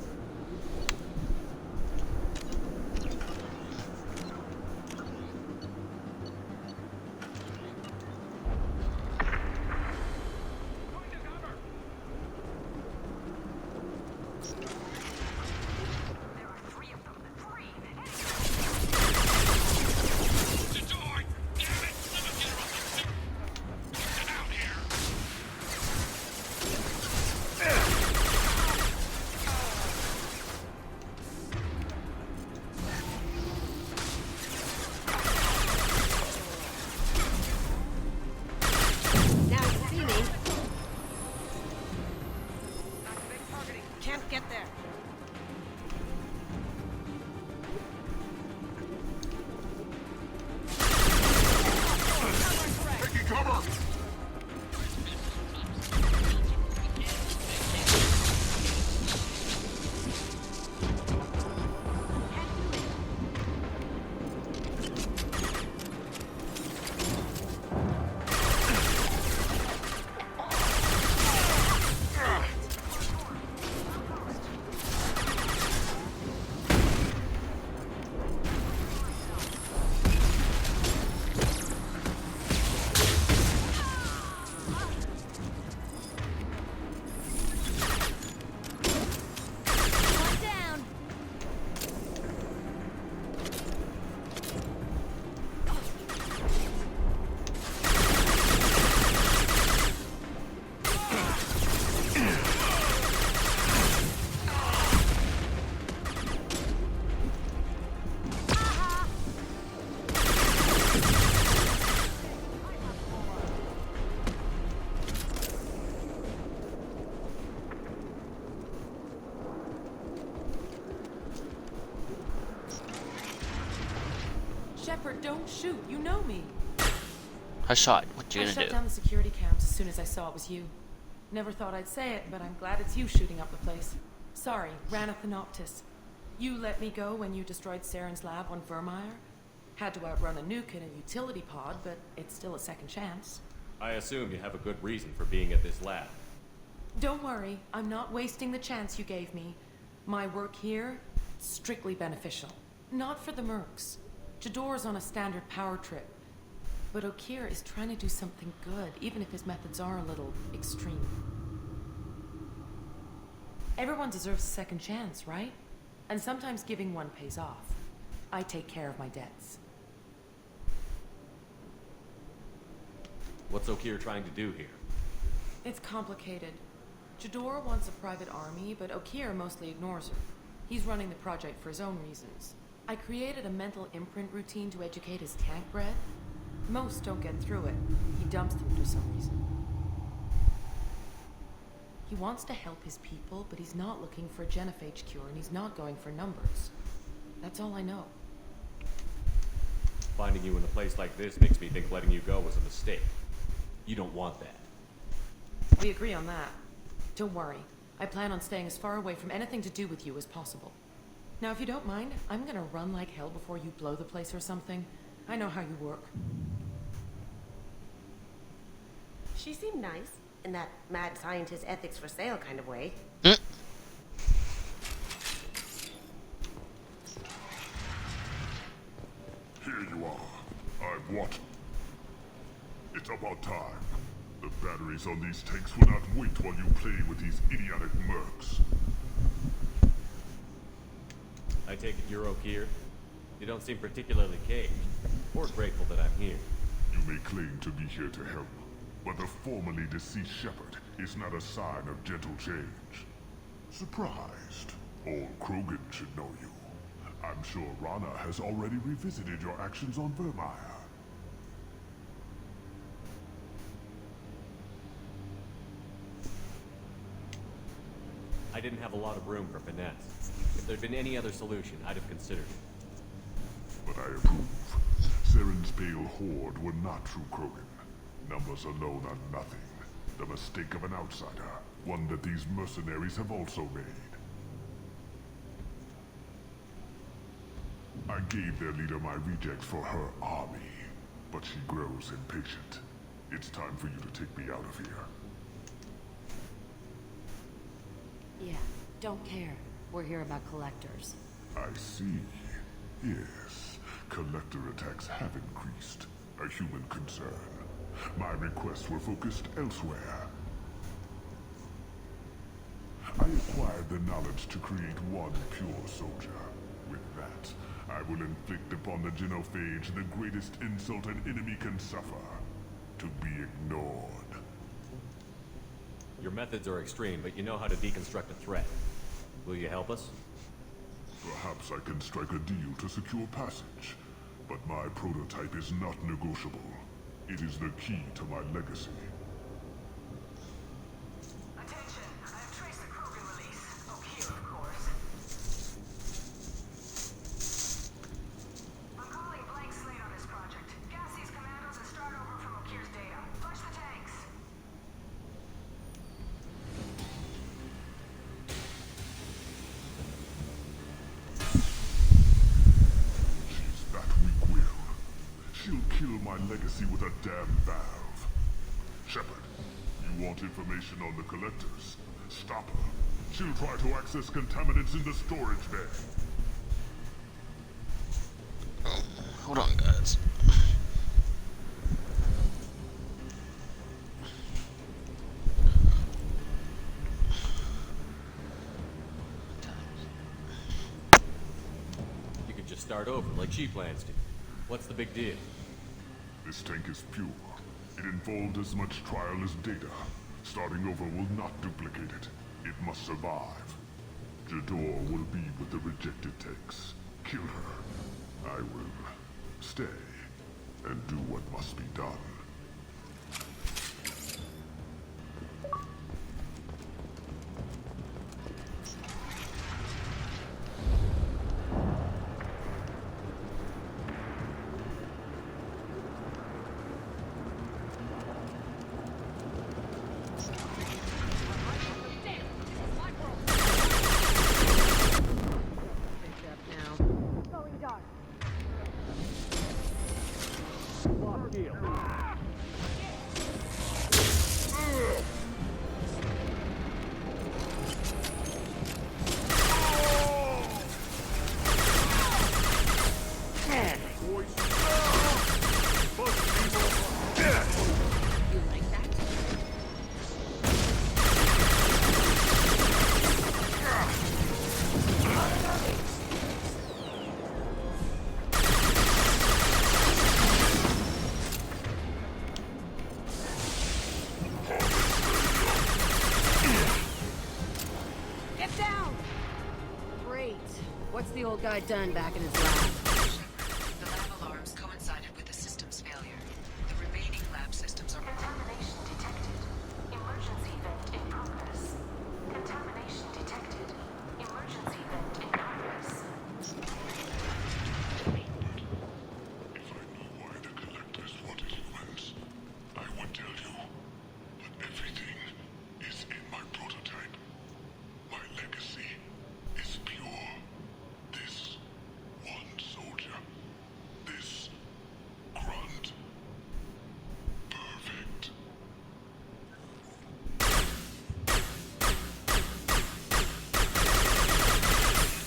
Speaker 7: Shepard, don't shoot. You know me.
Speaker 1: I shot. What you
Speaker 7: I
Speaker 1: gonna
Speaker 7: shut
Speaker 1: do?
Speaker 7: down the security cams as soon as I saw it was you. Never thought I'd say it, but I'm glad it's you shooting up the place. Sorry, Ranith Thanoptis. You let me go when you destroyed Saren's lab on Vermeer. Had to outrun a nuke in a utility pod, but it's still a second chance.
Speaker 3: I assume you have a good reason for being at this lab.
Speaker 7: Don't worry, I'm not wasting the chance you gave me. My work here, strictly beneficial. Not for the mercs. Jador's on a standard power trip. But Okeer is trying to do something good, even if his methods are a little extreme. Everyone deserves a second chance, right? And sometimes giving one pays off. I take care of my debts.
Speaker 3: What's Okeer trying to do here?
Speaker 7: It's complicated. Jador wants a private army, but Okeer mostly ignores her. He's running the project for his own reasons. I created a mental imprint routine to educate his tank bred. Most don't get through it. He dumps them for some reason. He wants to help his people, but he's not looking for a genophage cure, and he's not going for numbers. That's all I know.
Speaker 3: Finding you in a place like this makes me think letting you go was a mistake. You don't want that.
Speaker 7: We agree on that. Don't worry. I plan on staying as far away from anything to do with you as possible. Now, if you don't mind, I'm gonna run like hell before you blow the place or something. I know how you work.
Speaker 2: She seemed nice, in that mad scientist ethics for sale kind of way.
Speaker 14: Here you are. I'm Watt. It's about time. The batteries on these tanks will not wait while you play with these idiotic mercs.
Speaker 3: I take it you're Okeer? You don't seem particularly caged, or grateful that I'm here.
Speaker 14: You may claim to be here to help, but the formerly deceased Shepard is not a sign of gentle change. Surprised? Old Krogan should know you. I'm sure Rana has already revisited your actions on Vermeer.
Speaker 3: I didn't have a lot of room for finesse. If there'd been any other solution, I'd have considered it.
Speaker 14: But I approve. Saren's pale horde were not true Krogan. Numbers alone are nothing. The mistake of an outsider. One that these mercenaries have also made. I gave their leader my rejects for her army, but she grows impatient. It's time for you to take me out of here.
Speaker 15: Yeah, don't care. We're here about collectors.
Speaker 14: I see. Yes, collector attacks have increased. A human concern. My requests were focused elsewhere. I acquired the knowledge to create one pure soldier. With that, I will inflict upon the genophage the greatest insult an enemy can suffer. To be ignored.
Speaker 3: Your methods are extreme, but you know how to deconstruct a threat. Will you help us?
Speaker 14: Perhaps I can strike a deal to secure passage. But my prototype is not negotiable. It is the key to my legacy.
Speaker 13: Attention, I have traced the Krogan release. Okeer, of course. I'm calling blank slate on this project. Gas these commandos and start over from Okeer's data. Flush the tanks.
Speaker 14: She's that weak-willed. She'll kill my legacy with a damn valve. Shepard, you want information on the collectors? Stop her. She'll try to access contaminants in the storage bay.
Speaker 1: Hold on, guys.
Speaker 3: You could just start over, like she plans to. What's the big deal?
Speaker 14: This tank is pure. It involved as much trial as data. Starting over will not duplicate it. It must survive. Jador will be with the rejected tanks. Kill her. I will stay and do what must be done.
Speaker 15: What's the old guy done back in his lab?
Speaker 4: The lab alarms coincided with the system's failure. The remaining lab systems are...
Speaker 13: Contamination detected. Emergency vent in progress. Contamination detected. Emergency vent in progress.
Speaker 14: If I knew why the Collectors wanted humans, I would tell you. But everything is in my prototype. My legacy is pure. This one soldier. This grunt. Perfect.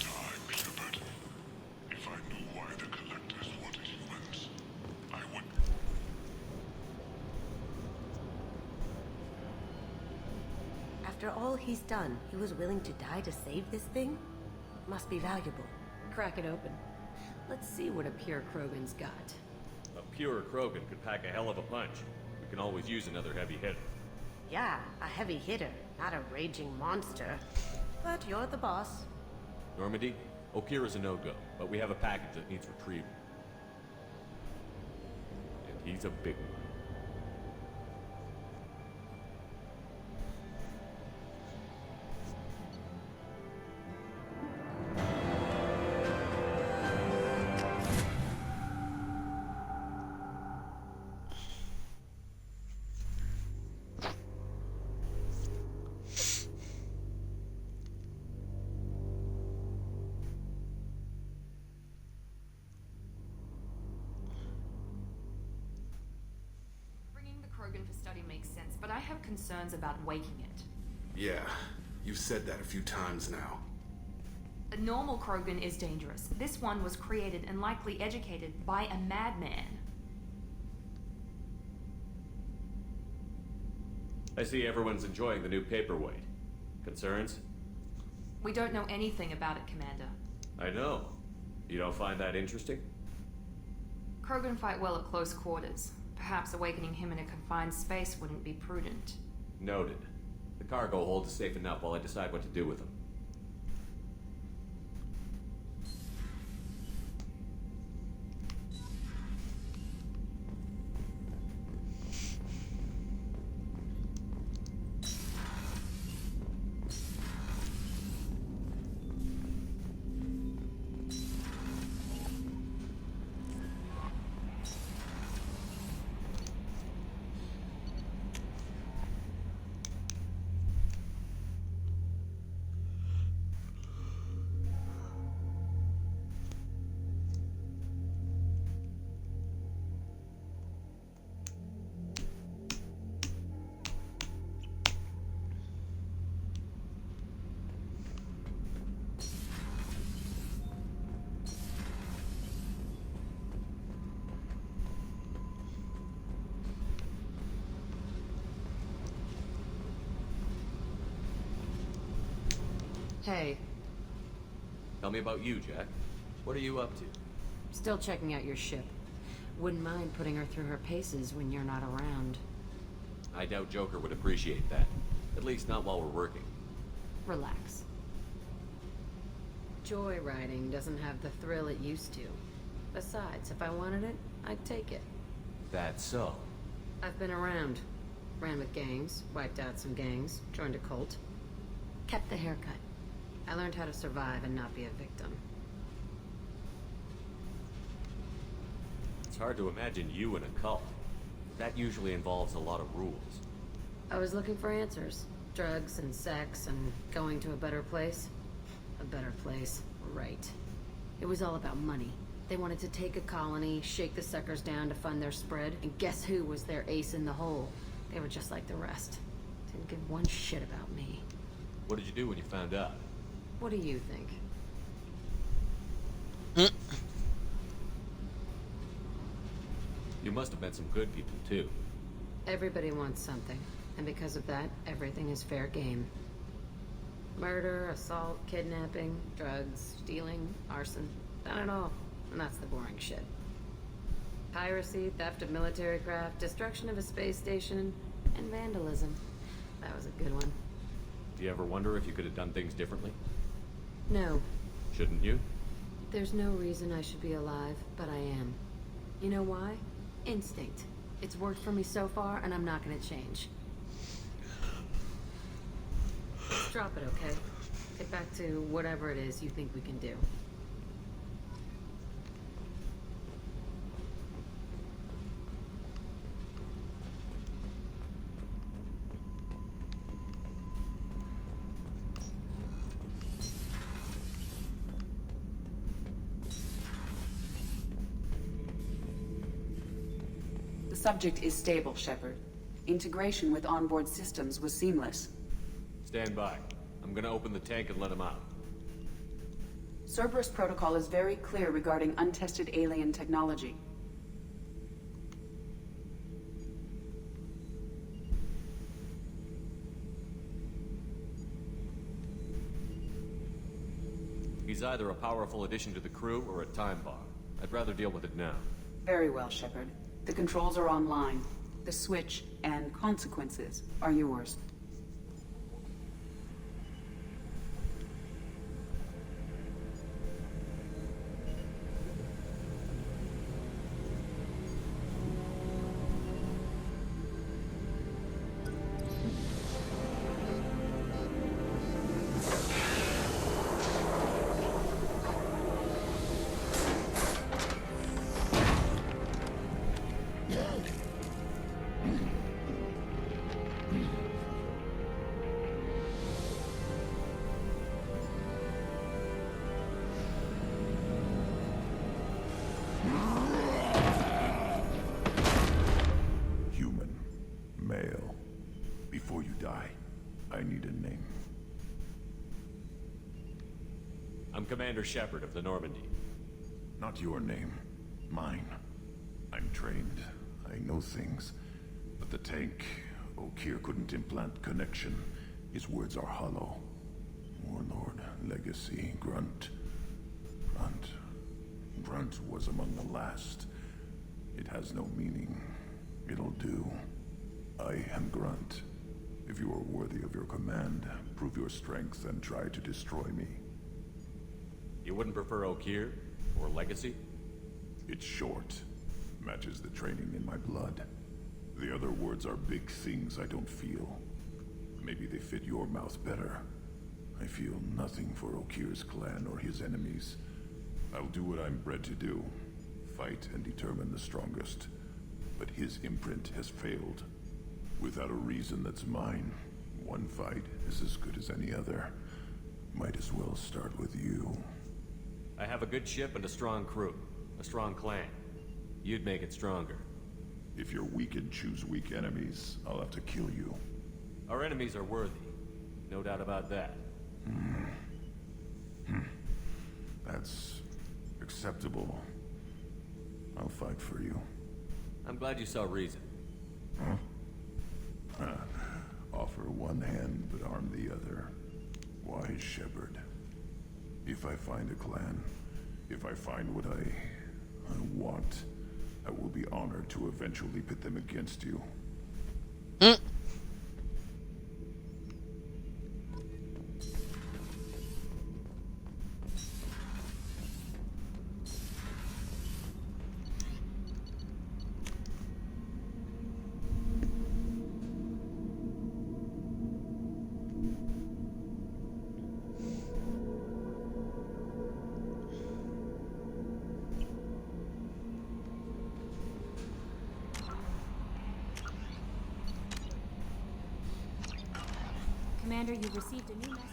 Speaker 14: Time, Shepard. If I knew why the Collectors wanted humans, I would...
Speaker 2: After all he's done, he was willing to die to save this thing? Must be valuable.
Speaker 15: Crack it open. Let's see what a pure Krogan's got.
Speaker 3: A pure Krogan could pack a hell of a punch. We can always use another heavy hitter.
Speaker 2: Yeah, a heavy hitter, not a raging monster. But you're the boss.
Speaker 3: Normandy, Okira's a no-go, but we have a package that needs retrieval. And he's a big one.
Speaker 16: Bringing the Krogan for study makes sense, but I have concerns about waking it.
Speaker 17: Yeah, you've said that a few times now.
Speaker 16: A normal Krogan is dangerous. This one was created and likely educated by a madman.
Speaker 3: I see everyone's enjoying the new paperweight. Concerns?
Speaker 16: We don't know anything about it, Commander.
Speaker 3: I know. You don't find that interesting?
Speaker 16: Krogan fight well at close quarters. Perhaps awakening him in a confined space wouldn't be prudent.
Speaker 3: Noted. The cargo hold is safe enough while I decide what to do with them.
Speaker 15: Hey,
Speaker 3: Tell me about you, Jack. What are you up to?
Speaker 15: still checking out your ship. Wouldn't mind putting her through her paces when you're not around.
Speaker 3: I doubt Joker would appreciate that. At least not while we're working.
Speaker 15: Relax. Joyriding doesn't have the thrill it used to. Besides, if I wanted it, I'd take it.
Speaker 3: That's so.
Speaker 15: I've been around. Ran with gangs, wiped out some gangs, joined a cult. Kept the haircut. I learned how to survive and not be a victim.
Speaker 3: It's hard to imagine you in a cult. That usually involves a lot of rules.
Speaker 15: I was looking for answers. Drugs and sex and going to a better place. A better place, right. It was all about money. They wanted to take a colony, shake the suckers down to fund their spread, and guess who was their ace in the hole? They were just like the rest. Didn't give one shit about me.
Speaker 3: What did you do when you found out?
Speaker 15: What do you think?
Speaker 3: You must have met some good people, too.
Speaker 15: Everybody wants something, and because of that, everything is fair game. Murder, assault, kidnapping, drugs, stealing, arson, done it all. And that's the boring shit. Piracy, theft of military craft, destruction of a space station, and vandalism. That was a good one.
Speaker 3: Do you ever wonder if you could have done things differently?
Speaker 15: No.
Speaker 3: Shouldn't you?
Speaker 15: There's no reason I should be alive, but I am. You know why? Instinct. It's worked for me so far, and I'm not gonna change. Let's drop it, okay? Get back to whatever it is you think we can do.
Speaker 18: The subject is stable, Shepard. Integration with onboard systems was seamless.
Speaker 3: Stand by. I'm gonna open the tank and let him out.
Speaker 18: Cerberus protocol is very clear regarding untested alien technology.
Speaker 3: He's either a powerful addition to the crew or a time bomb. I'd rather deal with it now.
Speaker 18: Very well, Shepard. The controls are online. The switch and consequences are yours.
Speaker 3: I'm Commander Shepard of the Normandy.
Speaker 19: Not your name. Mine. I'm trained. I know things. But the tank, Okeer couldn't implant connection. His words are hollow. Warlord, Legacy, Grunt. Grunt was among the last. It has no meaning. It'll do. I am Grunt. If you are worthy of your command, prove your strength and try to destroy me.
Speaker 3: You wouldn't prefer Okeer? Or Legacy?
Speaker 19: It's short. Matches the training in my blood. The other words are big things I don't feel. Maybe they fit your mouth better. I feel nothing for Okeer's clan or his enemies. I'll do what I'm bred to do. Fight and determine the strongest. But his imprint has failed. Without a reason that's mine, one fight is as good as any other. Might as well start with you.
Speaker 3: I have a good ship and a strong crew. A strong clan. You'd make it stronger.
Speaker 19: If you're weak and choose weak enemies, I'll have to kill you.
Speaker 3: Our enemies are worthy. No doubt about that.
Speaker 19: That's acceptable. I'll fight for you.
Speaker 3: I'm glad you saw reason.
Speaker 19: Offer one hand, but arm the other. Wise Shepard. If I find a clan, if I find what I want, I will be honored to eventually pit them against you.
Speaker 11: Commander, you've received a new message.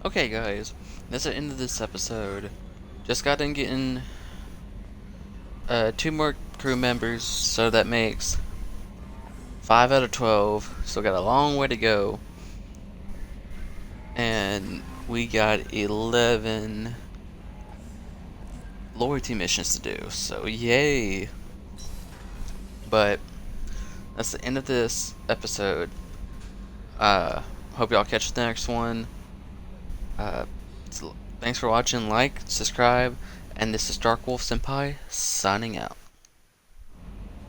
Speaker 1: Okay guys, that's the end of this episode. Just got done getting 2 more crew members, so that makes 5 out of 12. Still got a long way to go. And we got 11 loyalty missions to do, so yay. But that's the end of this episode. Hope y'all catch the next one. Thanks for watching, like, subscribe, and this is Dark Wolf Senpai signing out.